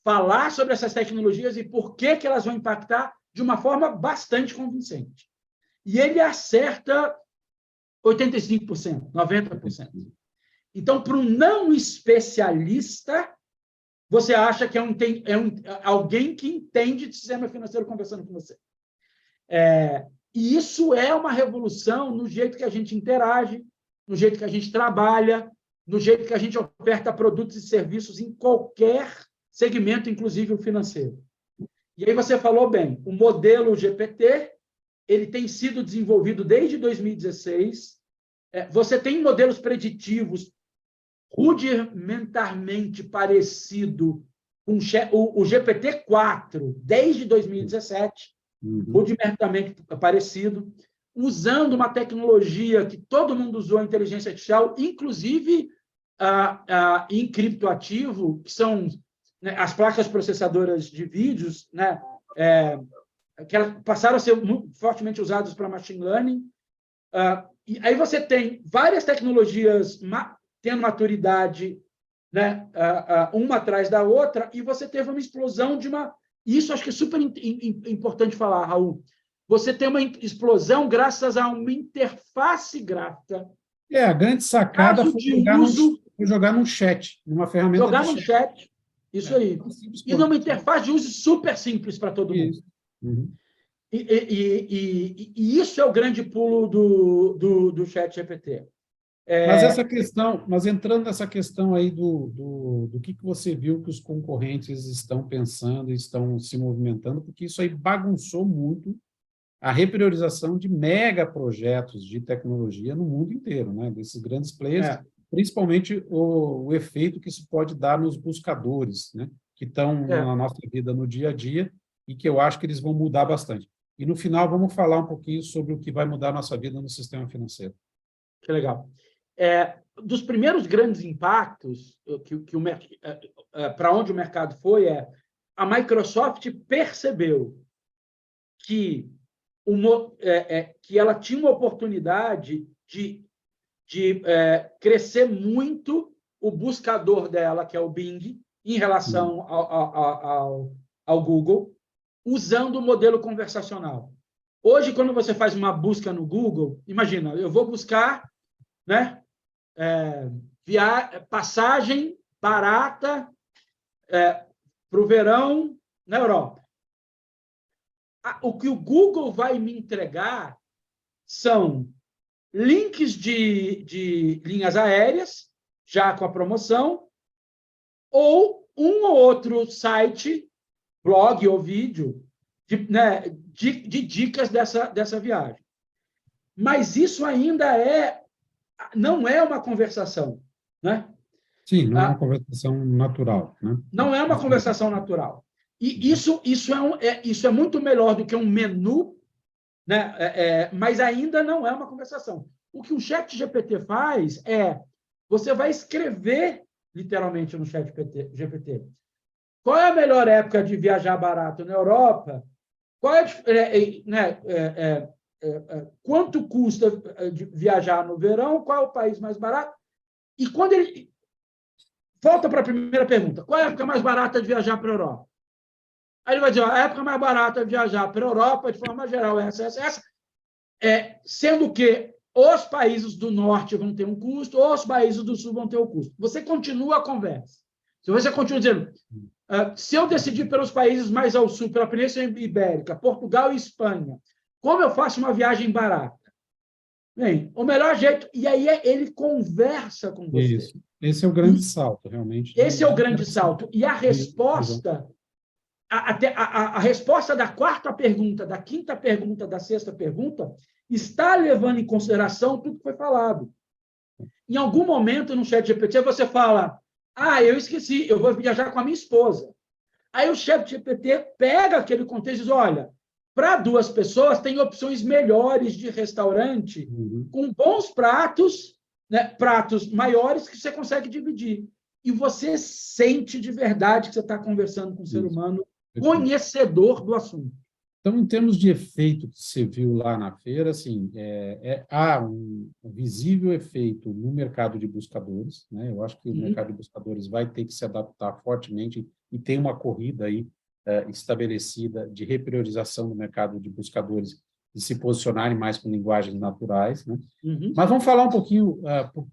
falar sobre essas tecnologias e por que elas vão impactar de uma forma bastante convincente. E ele acerta 85%, 90%. Então, para um não especialista, você acha que alguém que entende de sistema financeiro conversando com você. E isso é uma revolução no jeito que a gente interage, no jeito que a gente trabalha, no jeito que a gente oferta produtos e serviços em qualquer segmento, inclusive o financeiro. E aí você falou bem, o modelo GPT, ele tem sido desenvolvido desde 2016. Você tem modelos preditivos rudimentarmente parecido com o GPT-4 desde 2017, rudimentarmente parecido, usando uma tecnologia que todo mundo usou, a inteligência artificial, inclusive em criptoativo, que são, né, as placas processadoras de vídeos, né, que passaram a ser muito fortemente usadas para machine learning. E aí você tem várias tecnologias tendo maturidade, né, uma atrás da outra, e você teve uma explosão de uma... Isso acho que é super importante falar, Raul. Você tem uma explosão graças a uma interface gráfica. A grande sacada foi jogar num chat, numa ferramenta jogar de num chat. Isso aí. E numa interface de uso super simples para todo mundo. E isso é o grande pulo do ChatGPT. Mas entrando nessa questão aí do que você viu que os concorrentes estão pensando, estão se movimentando, porque isso aí bagunçou muito a repriorização de megaprojetos de tecnologia no mundo inteiro, né? Desses grandes players, principalmente o efeito que isso pode dar nos buscadores, né? Que estão na nossa vida no dia a dia e que eu acho que eles vão mudar bastante. E, no final, vamos falar um pouquinho sobre o que vai mudar a nossa vida no sistema financeiro. Que legal. Dos primeiros grandes impactos para onde o mercado foi, a Microsoft percebeu que ela tinha uma oportunidade de crescer muito o buscador dela, que é o Bing, em relação ao Google, usando o modelo conversacional. Hoje, quando você faz uma busca no Google, imagina, eu vou buscar, né, passagem barata para o verão na Europa. O que o Google vai me entregar são links de linhas aéreas, já com a promoção, ou um ou outro site, blog ou vídeo, de dicas dessa viagem. Mas isso ainda não é uma conversação, né? Sim, não é uma conversação natural, né? Não é uma conversação natural. E isso é muito melhor do que um menu, né? Mas ainda não é uma conversação. O que o ChatGPT faz você vai escrever literalmente no ChatGPT. Qual é a melhor época de viajar barato na Europa? Quanto custa de viajar no verão? Qual é o país mais barato? E quando ele volta para a primeira pergunta, qual é a época mais barata de viajar para a Europa? Aí ele vai dizer, a época mais barata de viajar para a Europa, de forma geral, essa. Sendo que os países do norte vão ter um custo, os países do sul vão ter um custo. Você continua a conversa. Se você continua dizendo, se eu decidir pelos países mais ao sul, pela Península Ibérica, Portugal e Espanha, como eu faço uma viagem barata? Bem, o melhor jeito... E aí ele conversa com você. Isso. Esse é o grande salto, realmente. Esse é o grande salto. E a resposta... A resposta da quarta pergunta, da quinta pergunta, da sexta pergunta, está levando em consideração tudo que foi falado. Em algum momento, no ChatGPT, você fala, eu esqueci, eu vou viajar com a minha esposa. Aí o ChatGPT pega aquele contexto e diz, olha, para 2 pessoas, tem opções melhores de restaurante, com bons pratos, né, pratos maiores que você consegue dividir. E você sente de verdade que você está conversando com um ser humano conhecedor do assunto. Então, em termos de efeito que você viu lá na feira, assim, há um visível efeito no mercado de buscadores, né? Eu acho que o mercado de buscadores vai ter que se adaptar fortemente e tem uma corrida aí estabelecida de repriorização do mercado de buscadores e se posicionarem mais com linguagens naturais, né? Mas vamos falar um pouquinho,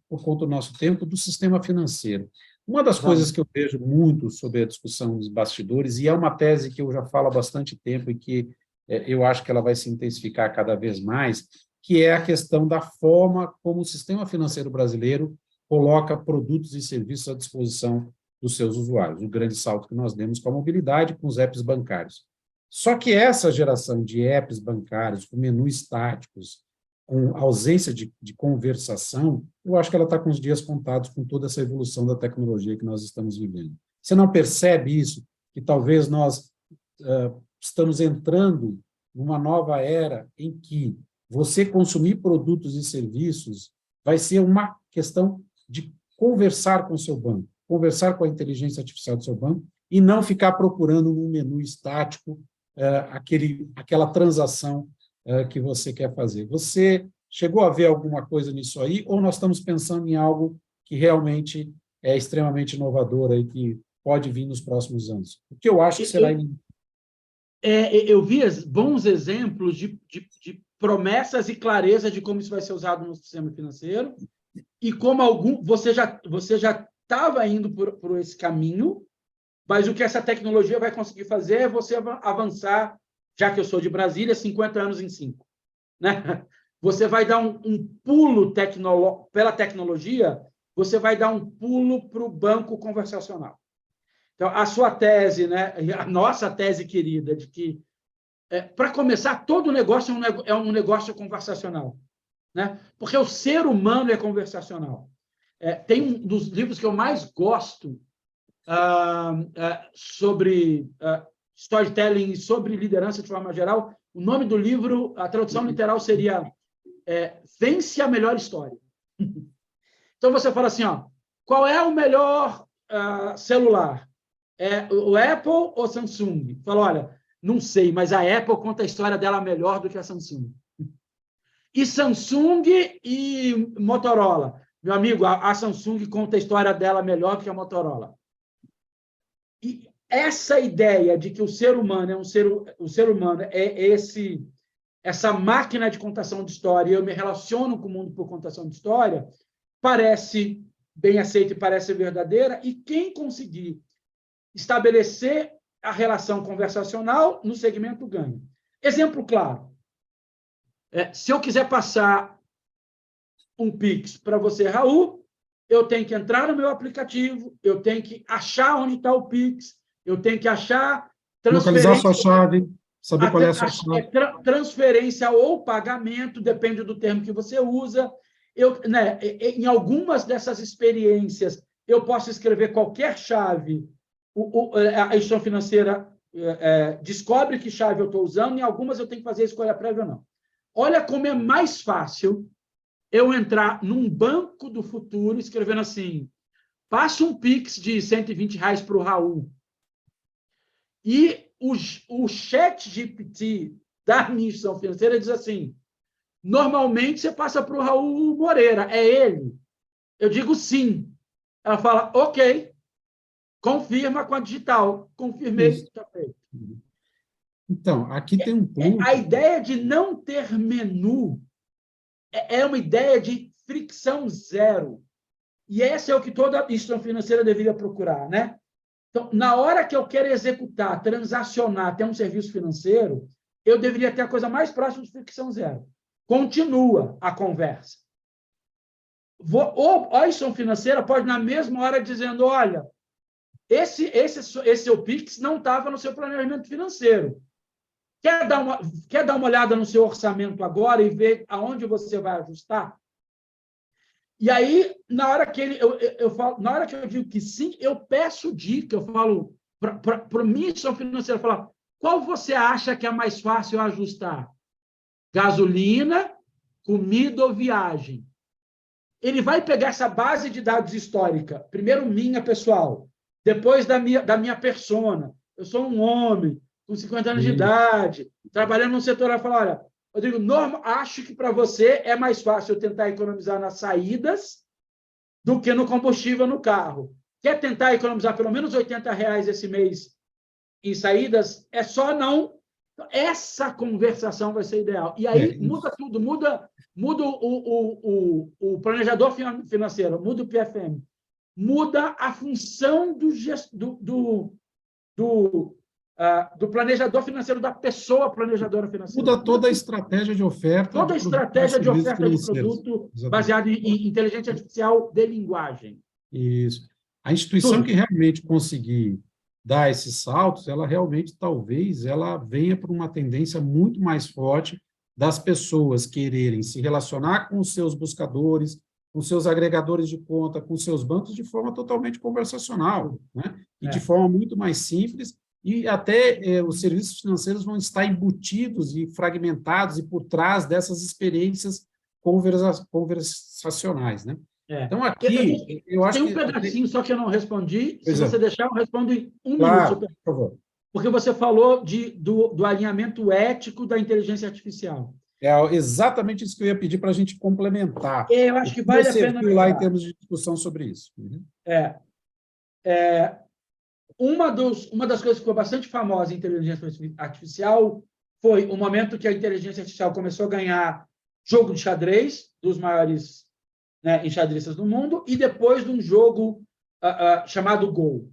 por conta do nosso tempo, do sistema financeiro. Uma das coisas que eu vejo muito sobre a discussão dos bastidores, e é uma tese que eu já falo há bastante tempo e que eu acho que ela vai se intensificar cada vez mais, que é a questão da forma como o sistema financeiro brasileiro coloca produtos e serviços à disposição dos seus usuários. O grande salto que nós demos com a mobilidade, com os apps bancários. Só que essa geração de apps bancários, com menus estáticos, com ausência de conversação, eu acho que ela está com os dias contados com toda essa evolução da tecnologia que nós estamos vivendo. Você não percebe isso? Que talvez nós estamos entrando numa nova era em que você consumir produtos e serviços vai ser uma questão de conversar com o seu banco, conversar com a inteligência artificial do seu banco e não ficar procurando num menu estático aquela transação que você quer fazer. Você chegou a ver alguma coisa nisso aí, ou nós estamos pensando em algo que realmente é extremamente inovador e que pode vir nos próximos anos? O que eu acho que será... Eu vi bons exemplos de promessas e clareza de como isso vai ser usado no sistema financeiro e como você já estava indo por esse caminho, mas o que essa tecnologia vai conseguir fazer é você avançar, já que eu sou de Brasília, 50 anos em 5. Né? Você vai dar um pulo pela tecnologia, você vai dar um pulo para o banco conversacional. Então, a sua tese, né, a nossa tese querida, de que, para começar, todo negócio é um negócio conversacional. Né? Porque o ser humano é conversacional. Tem um dos livros que eu mais gosto sobre storytelling e sobre liderança de forma geral. O nome do livro, a tradução literal seria Vence a Melhor História. Então, você fala assim, qual é o melhor celular? O Apple ou Samsung? Fala, olha, não sei, mas a Apple conta a história dela melhor do que a Samsung. E Samsung e Motorola. Meu amigo, a Samsung conta a história dela melhor do que a Motorola. E essa ideia de que o ser humano é essa máquina de contação de história, e eu me relaciono com o mundo por contação de história, parece bem aceita e parece verdadeira, e quem conseguir estabelecer a relação conversacional no segmento ganha. Exemplo claro. Se eu quiser passar um Pix para você, Raul, eu tenho que entrar no meu aplicativo, eu tenho que achar onde está o Pix, eu tenho que achar localizar a sua chave, saber qual é a sua chave. Transferência ou pagamento, depende do termo que você usa. Em algumas dessas experiências, eu posso escrever qualquer chave, a instituição financeira descobre que chave eu estou usando, em algumas eu tenho que fazer a escolha prévia ou não. Olha como é mais fácil eu entrar num banco do futuro escrevendo assim, passa um Pix de R$120 para o Raul. E o ChatGPT da minha instituição financeira diz assim, normalmente você passa para o Raul Moreira, é ele? Eu digo sim. Ela fala, ok, confirma com a digital. Confirmei, está feito. Então, aqui tem um ponto... A ideia de não ter menu é uma ideia de fricção zero. E esse é o que toda instituição financeira deveria procurar, né? Então, na hora que eu quero executar, transacionar até um serviço financeiro, eu deveria ter a coisa mais próxima de fricção zero. Continua a conversa. Ou a instituição financeira pode, na mesma hora, dizendo, olha, esse seu Pix não estava no seu planejamento financeiro. Quer dar uma olhada no seu orçamento agora e ver aonde você vai ajustar? E aí, na hora que na hora que eu digo que sim, eu peço dica, eu falo para missão financeira, falar, qual você acha que é mais fácil ajustar? Gasolina, comida ou viagem? Ele vai pegar essa base de dados histórica, primeiro minha pessoal, depois da minha persona. Eu sou um homem com 50 anos de idade, trabalhando no setor, vai falar, olha, Rodrigo, acho que para você é mais fácil eu tentar economizar nas saídas do que no combustível no carro. Quer tentar economizar pelo menos R$80 esse mês em saídas? É só não... Essa conversação vai ser ideal. E aí muda tudo, muda o planejador financeiro, muda o PFM, muda a função do planejador financeiro, da pessoa planejadora financeira. Muda toda a estratégia de oferta. Toda a estratégia de oferta de produto baseada em inteligência artificial de linguagem. Isso. A instituição que realmente conseguir dar esses saltos, ela realmente, talvez, ela venha por uma tendência muito mais forte das pessoas quererem se relacionar com os seus buscadores, com seus agregadores de conta, com seus bancos, de forma totalmente conversacional, né? E de forma muito mais simples, e até os serviços financeiros vão estar embutidos e fragmentados e por trás dessas experiências conversacionais, né? Então, aqui, eu acho que... Tem um pedacinho só que eu não respondi. Se você deixar, eu respondo em um minuto. Por favor. Porque você falou do alinhamento ético da inteligência artificial. É exatamente isso que eu ia pedir para a gente complementar. Eu acho que vale a pena... Você viu lá em termos de discussão sobre isso. Uma das coisas que ficou bastante famosa em inteligência artificial foi o momento que a inteligência artificial começou a ganhar jogo de xadrez dos maiores, né, enxadristas do mundo, e depois de um jogo chamado Go.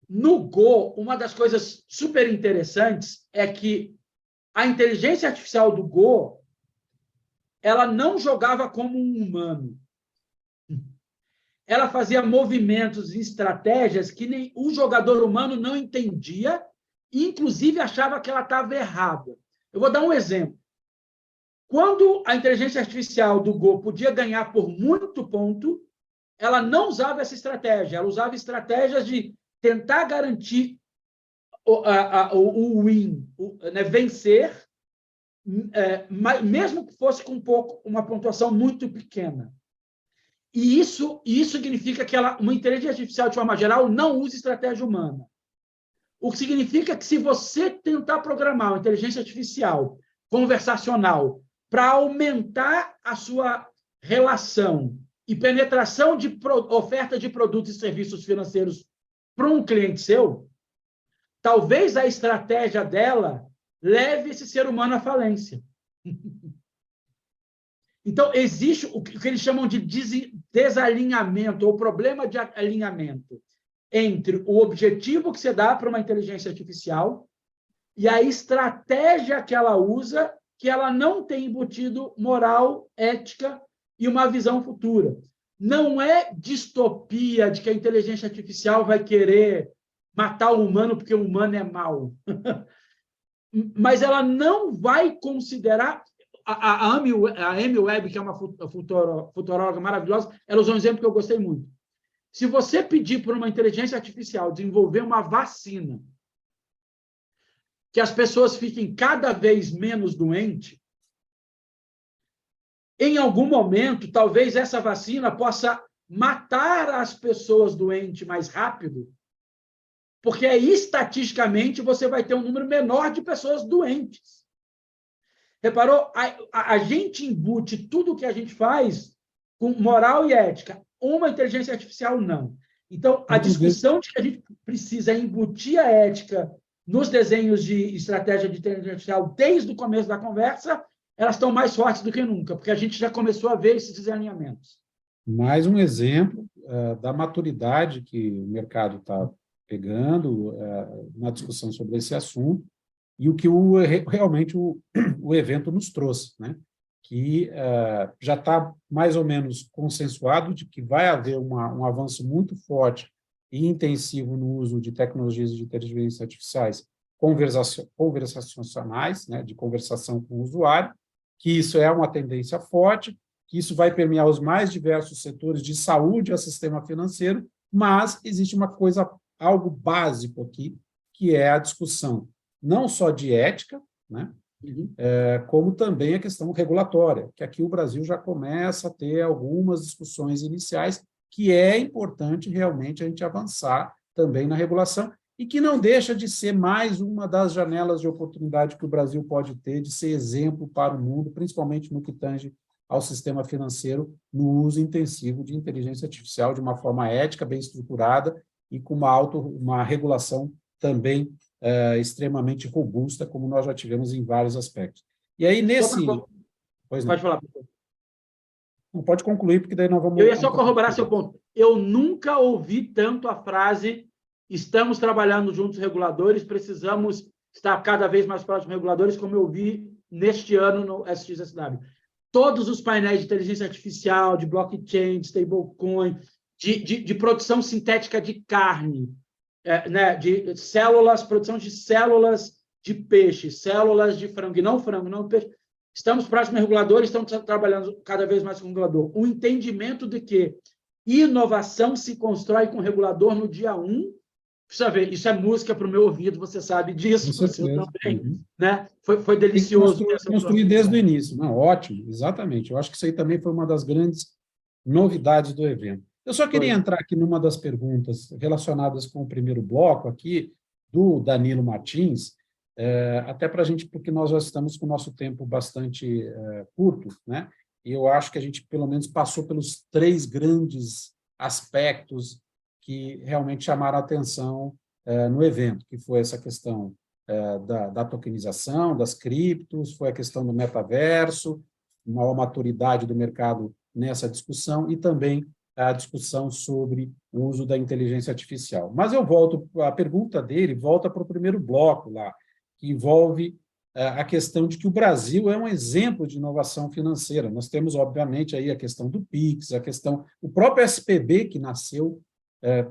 No Go, uma das coisas super interessantes é que a inteligência artificial do Go, ela não jogava como um humano. Ela fazia movimentos e estratégias que nem o jogador humano não entendia e, inclusive, achava que ela estava errada. Eu vou dar um exemplo. Quando a inteligência artificial do Go podia ganhar por muito ponto, ela não usava essa estratégia, ela usava estratégias de tentar garantir o win, né, vencer, mesmo que fosse com uma pontuação muito pequena. E isso significa que uma inteligência artificial, de forma geral, não usa estratégia humana. O que significa que, se você tentar programar uma inteligência artificial conversacional para aumentar a sua relação e penetração de oferta de produtos e serviços financeiros para um cliente seu, talvez a estratégia dela leve esse ser humano à falência. Então, existe o que eles chamam de desalinhamento, ou problema de alinhamento, entre o objetivo que você dá para uma inteligência artificial e a estratégia que ela usa, que ela não tem embutido moral, ética e uma visão futura. Não é distopia de que a inteligência artificial vai querer matar o humano porque o humano é mau. Mas ela não vai considerar... A Amy Webb, que é uma futuróloga maravilhosa, ela usou um exemplo que eu gostei muito. Se você pedir para uma inteligência artificial desenvolver uma vacina que as pessoas fiquem cada vez menos doentes, em algum momento, talvez essa vacina possa matar as pessoas doentes mais rápido, porque estatisticamente você vai ter um número menor de pessoas doentes. Reparou? A gente embute tudo o que a gente faz com moral e ética. Uma inteligência artificial, não. Então, a discussão de que a gente precisa embutir a ética nos desenhos de estratégia de inteligência artificial desde o começo da conversa, elas estão mais fortes do que nunca, porque a gente já começou a ver esses desalinhamentos. Mais um exemplo da maturidade que o mercado está pegando na discussão sobre esse assunto, e o que realmente o evento nos trouxe, né? Que já está mais ou menos consensuado de que vai haver um avanço muito forte e intensivo no uso de tecnologias de inteligência artificiais conversacionais, né, de conversação com o usuário, que isso é uma tendência forte, que isso vai permear os mais diversos setores de saúde ao sistema financeiro, mas existe uma coisa, algo básico aqui, que é a discussão não só de ética, né, como também a questão regulatória, que aqui o Brasil já começa a ter algumas discussões iniciais, que é importante realmente a gente avançar também na regulação, e que não deixa de ser mais uma das janelas de oportunidade que o Brasil pode ter de ser exemplo para o mundo, principalmente no que tange ao sistema financeiro, no uso intensivo de inteligência artificial de uma forma ética, bem estruturada e com uma regulação também extremamente robusta, como nós já tivemos em vários aspectos. E aí, nesse... Pois não. Pode falar, professor. Não pode concluir, porque daí nós vamos... Eu ia só corroborar seu ponto. Eu nunca ouvi tanto a frase: estamos trabalhando juntos, reguladores, precisamos estar cada vez mais próximos reguladores, como eu vi neste ano no SXSW. Todos os painéis de inteligência artificial, de blockchain, de stablecoin, de produção sintética de carne, né, de células, produção de células de peixe, células de frango, e não peixe. Estamos próximos reguladores, estamos trabalhando cada vez mais com o regulador. O entendimento de que inovação se constrói com o regulador no dia 1. Precisa ver, isso é música para o meu ouvido, você sabe disso, você também. Né? Foi delicioso. Construir desde o início. Não, ótimo, exatamente. Eu acho que isso aí também foi uma das grandes novidades do evento. Eu só queria entrar aqui numa das perguntas relacionadas com o primeiro bloco aqui, do Danilo Martins, até para a gente, porque nós já estamos com o nosso tempo bastante curto, né? E eu acho que a gente, pelo menos, passou pelos 3 grandes aspectos que realmente chamaram a atenção no evento, que foi essa questão da tokenização, das criptos, foi a questão do metaverso, maior maturidade do mercado nessa discussão, e também a discussão sobre o uso da inteligência artificial. Mas a pergunta dele volta para o primeiro bloco lá, que envolve a questão de que o Brasil é um exemplo de inovação financeira. Nós temos, obviamente, aí a questão do PIX, o próprio SPB, que nasceu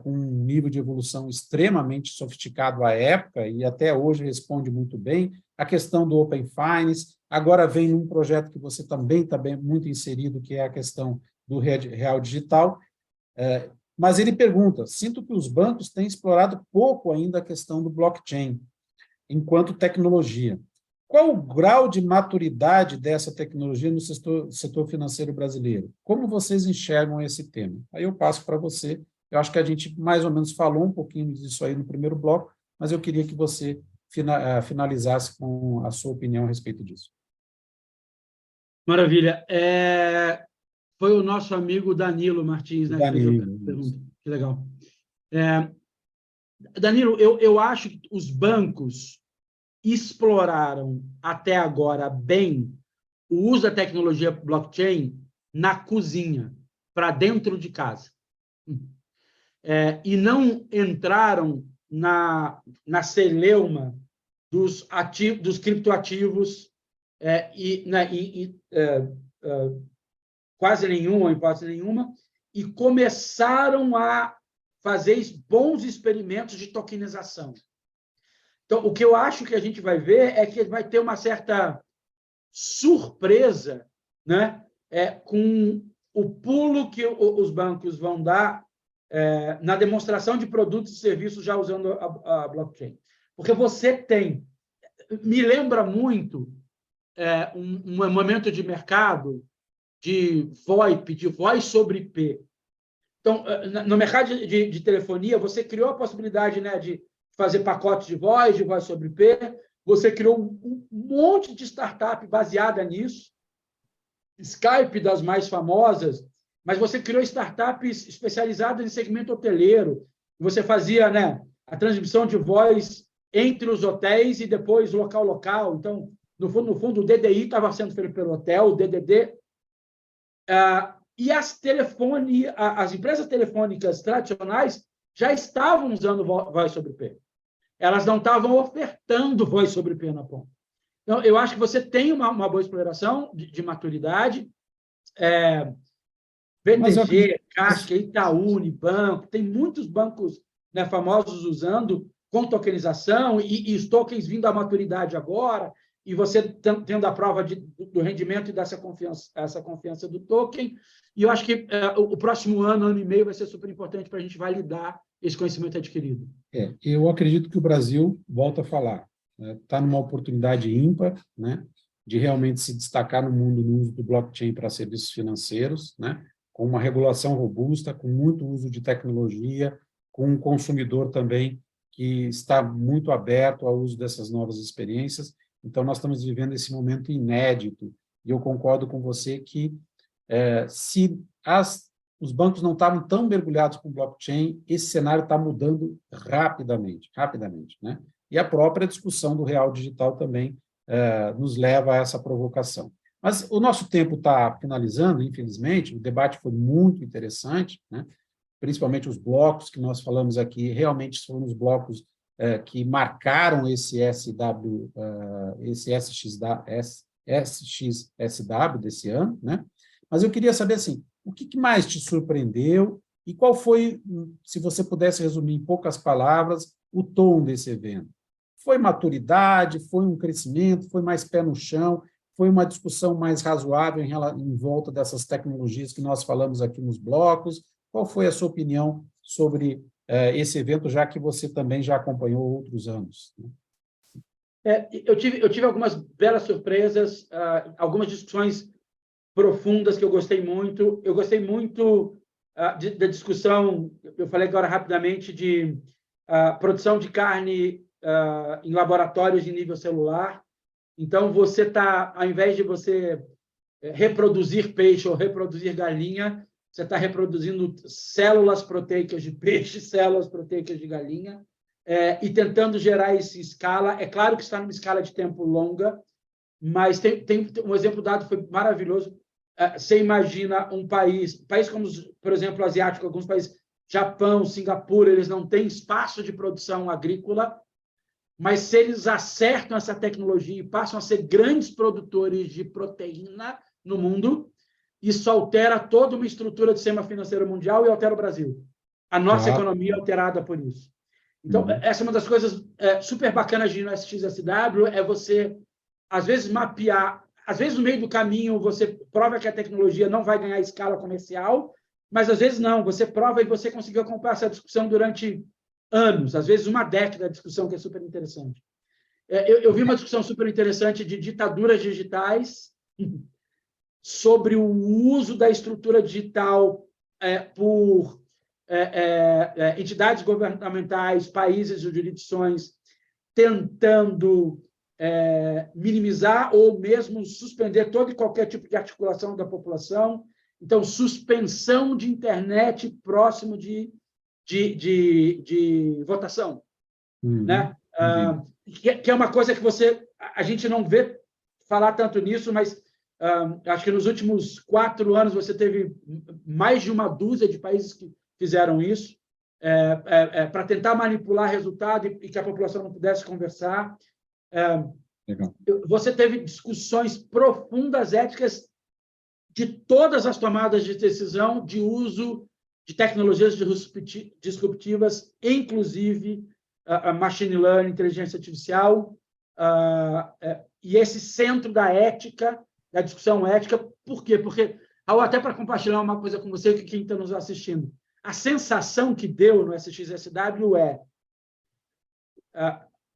com um nível de evolução extremamente sofisticado à época, e até hoje responde muito bem, a questão do Open Finance, agora vem num projeto que você também está muito inserido, que é a questão do Real Digital, mas ele pergunta: sinto que os bancos têm explorado pouco ainda a questão do blockchain, enquanto tecnologia. Qual o grau de maturidade dessa tecnologia no setor financeiro brasileiro? Como vocês enxergam esse tema? Aí eu passo para você. Eu acho que a gente mais ou menos falou um pouquinho disso aí no primeiro bloco, mas eu queria que você finalizasse com a sua opinião a respeito disso. Maravilha. Foi o nosso amigo Danilo Martins, né? Danilo. Que legal. Danilo, eu acho que os bancos exploraram até agora bem o uso da tecnologia blockchain na cozinha, para dentro de casa. E não entraram na celeuma dos criptoativos quase nenhuma, hipótese nenhuma, e começaram a fazer bons experimentos de tokenização. Então, o que eu acho que a gente vai ver é que vai ter uma certa surpresa, né, com o pulo que os bancos vão dar na demonstração de produtos e serviços já usando a blockchain. Porque você tem... Me lembra muito um momento de mercado de VoIP, de voz sobre IP. Então, no mercado de telefonia, você criou a possibilidade, né, de fazer pacotes de voz sobre IP, você criou um monte de startup baseada nisso, Skype das mais famosas, mas você criou startups especializadas em segmento hoteleiro, você fazia, né, a transmissão de voz entre os hotéis e depois local. Então, no fundo, o DDI estava sendo feito pelo hotel, o DDD, e as empresas telefônicas tradicionais já estavam usando voz sobre IP. Elas não estavam ofertando voz sobre IP na ponta. Então, eu acho que você tem uma boa exploração de maturidade. BTG, Caixa, Itaú, Unibanco, tem muitos bancos, né, famosos usando, com tokenização e os tokens vindo à maturidade agora, e você tendo a prova do rendimento e dessa confiança do token. E eu acho que o próximo ano e meio vai ser super importante para a gente validar esse conhecimento adquirido. Eu acredito que o Brasil, volta a falar, está numa oportunidade ímpar, né, de realmente se destacar no mundo no uso do blockchain para serviços financeiros, né, com uma regulação robusta, com muito uso de tecnologia, com um consumidor também que está muito aberto ao uso dessas novas experiências. Então, nós estamos vivendo esse momento inédito, e eu concordo com você que se os bancos não estavam tão mergulhados com blockchain, esse cenário está mudando rapidamente, né? E a própria discussão do real digital também nos leva a essa provocação. Mas o nosso tempo está finalizando, infelizmente, o debate foi muito interessante, né? Principalmente os blocos que nós falamos aqui, realmente foram os blocos que marcaram esse SXSW desse ano, né? Mas eu queria saber, assim, o que mais te surpreendeu e qual foi, se você pudesse resumir em poucas palavras, o tom desse evento? Foi maturidade, foi um crescimento, foi mais pé no chão, foi uma discussão mais razoável em volta dessas tecnologias que nós falamos aqui nos blocos? Qual foi a sua opinião sobre esse evento, já que você também já acompanhou outros anos? Eu tive algumas belas surpresas, algumas discussões profundas que eu gostei muito. Eu gostei muito da discussão, eu falei agora rapidamente, de produção de carne em laboratórios de nível celular. Então, você está, ao invés de você reproduzir peixe ou reproduzir galinha, você está reproduzindo células proteicas de peixe, células proteicas de galinha, e tentando gerar essa escala. É claro que está numa escala de tempo longa, mas tem um exemplo dado, foi maravilhoso. Você imagina um país como, por exemplo, o asiático, alguns países, Japão, Singapura, eles não têm espaço de produção agrícola, mas se eles acertam essa tecnologia e passam a ser grandes produtores de proteína no mundo, isso altera toda uma estrutura do sistema financeiro mundial e altera o Brasil. A nossa economia é alterada por isso. Então, essa é uma das coisas super bacanas de ir no SXSW, é você, às vezes, mapear. Às vezes, no meio do caminho, você prova que a tecnologia não vai ganhar escala comercial, mas, às vezes, não. Você prova e você conseguiu acompanhar essa discussão durante anos, às vezes uma década de discussão, que é super interessante. Eu vi uma discussão super interessante de ditaduras digitais sobre o uso da estrutura digital por entidades governamentais, países ou jurisdições, tentando minimizar ou mesmo suspender todo e qualquer tipo de articulação da população. Então, suspensão de internet próximo de votação, né? Que é uma coisa que a gente não vê falar tanto nisso, mas acho que nos últimos 4 anos você teve mais de uma dúzia de países que fizeram isso para tentar manipular resultado e que a população não pudesse conversar. Legal. Você teve discussões profundas, éticas, de todas as tomadas de decisão de uso de tecnologias disruptivas, inclusive machine learning, inteligência artificial, e esse centro da ética, da discussão ética. Por quê? Porque, até para compartilhar uma coisa com você, que quem está nos assistindo, a sensação que deu no SXSW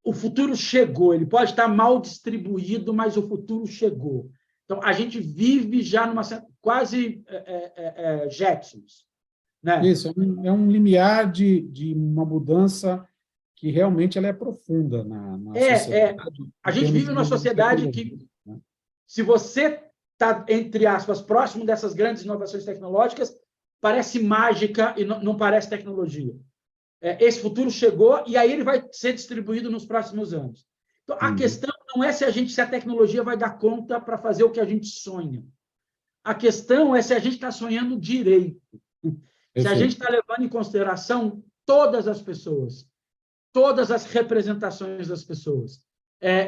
o futuro chegou. Ele pode estar mal distribuído, mas o futuro chegou. Então, a gente vive já numa quase Jetsons. Né? Isso, é um limiar de uma mudança que realmente ela é profunda na sociedade. A gente vive numa sociedade que, se você está, entre aspas, próximo dessas grandes inovações tecnológicas, parece mágica e não parece tecnologia. Esse futuro chegou e aí ele vai ser distribuído nos próximos anos. Então, a questão não é se a tecnologia vai dar conta para fazer o que a gente sonha. A questão é se a gente está sonhando direito. Se a gente está levando em consideração todas as pessoas, todas as representações das pessoas.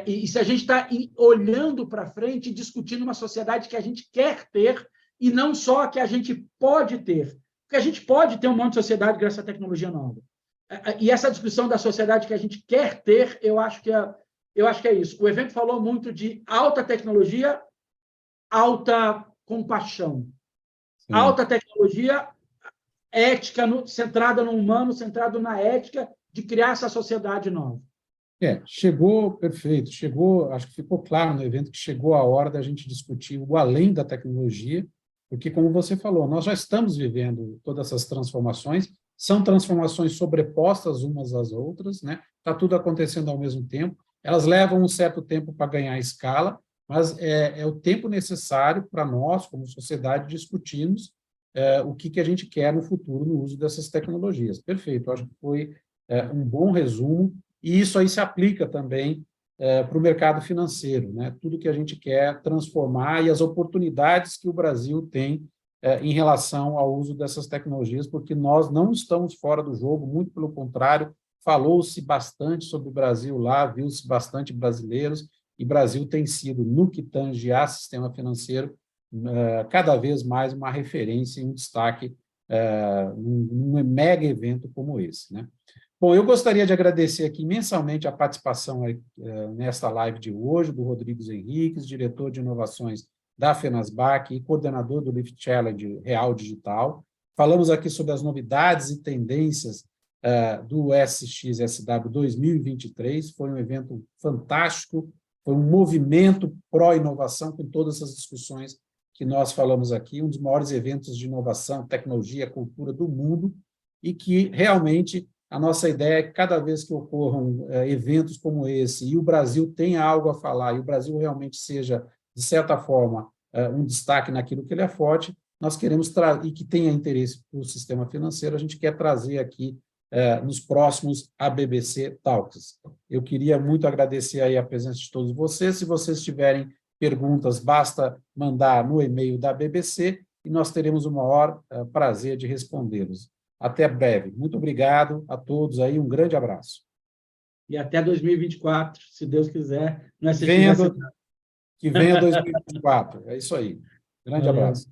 E se a gente está olhando para frente e discutindo uma sociedade que a gente quer ter e não só a que a gente pode ter. Porque a gente pode ter um monte de sociedade graças à tecnologia nova. E essa discussão da sociedade que a gente quer ter, eu acho que é isso. O evento falou muito de alta tecnologia, alta compaixão. Sim. Alta tecnologia, ética, centrada no humano, centrado na ética de criar essa sociedade nova. Chegou, perfeito, chegou, acho que ficou claro no evento que chegou a hora da gente discutir o além da tecnologia, porque, como você falou, nós já estamos vivendo todas essas transformações, são transformações sobrepostas umas às outras, né? Está tudo acontecendo ao mesmo tempo, elas levam um certo tempo para ganhar escala, mas é o tempo necessário para nós, como sociedade, discutirmos o que a gente quer no futuro no uso dessas tecnologias. Perfeito, acho que foi um bom resumo, e isso aí se aplica também para o mercado financeiro, né? Tudo que a gente quer transformar e as oportunidades que o Brasil tem em relação ao uso dessas tecnologias, porque nós não estamos fora do jogo, muito pelo contrário, falou-se bastante sobre o Brasil lá, viu-se bastante brasileiros, e Brasil tem sido, no que tange a sistema financeiro, cada vez mais uma referência e um destaque num mega evento como esse, né? Bom, eu gostaria de agradecer aqui imensamente a participação nesta live de hoje do Rodrigues Henriques, diretor de inovações da Fenasbac e coordenador do Lift Challenge Real Digital. Falamos aqui sobre as novidades e tendências do SXSW 2023. Foi um evento fantástico, foi um movimento pró-inovação com todas essas discussões que nós falamos aqui, um dos maiores eventos de inovação, tecnologia, cultura do mundo, e que realmente a nossa ideia é que cada vez que ocorram eventos como esse, e o Brasil tenha algo a falar, e o Brasil realmente seja, de certa forma, um destaque naquilo que ele é forte, nós queremos e que tenha interesse para o sistema financeiro, a gente quer trazer aqui nos próximos ABBC Talks. Eu queria muito agradecer aí a presença de todos vocês. Se vocês tiverem perguntas, basta mandar no e-mail da BBC e nós teremos o maior prazer de respondê-los. Até breve. Muito obrigado a todos aí, um grande abraço. E até 2024, se Deus quiser. Que venha 2024. É isso aí. Grande abraço.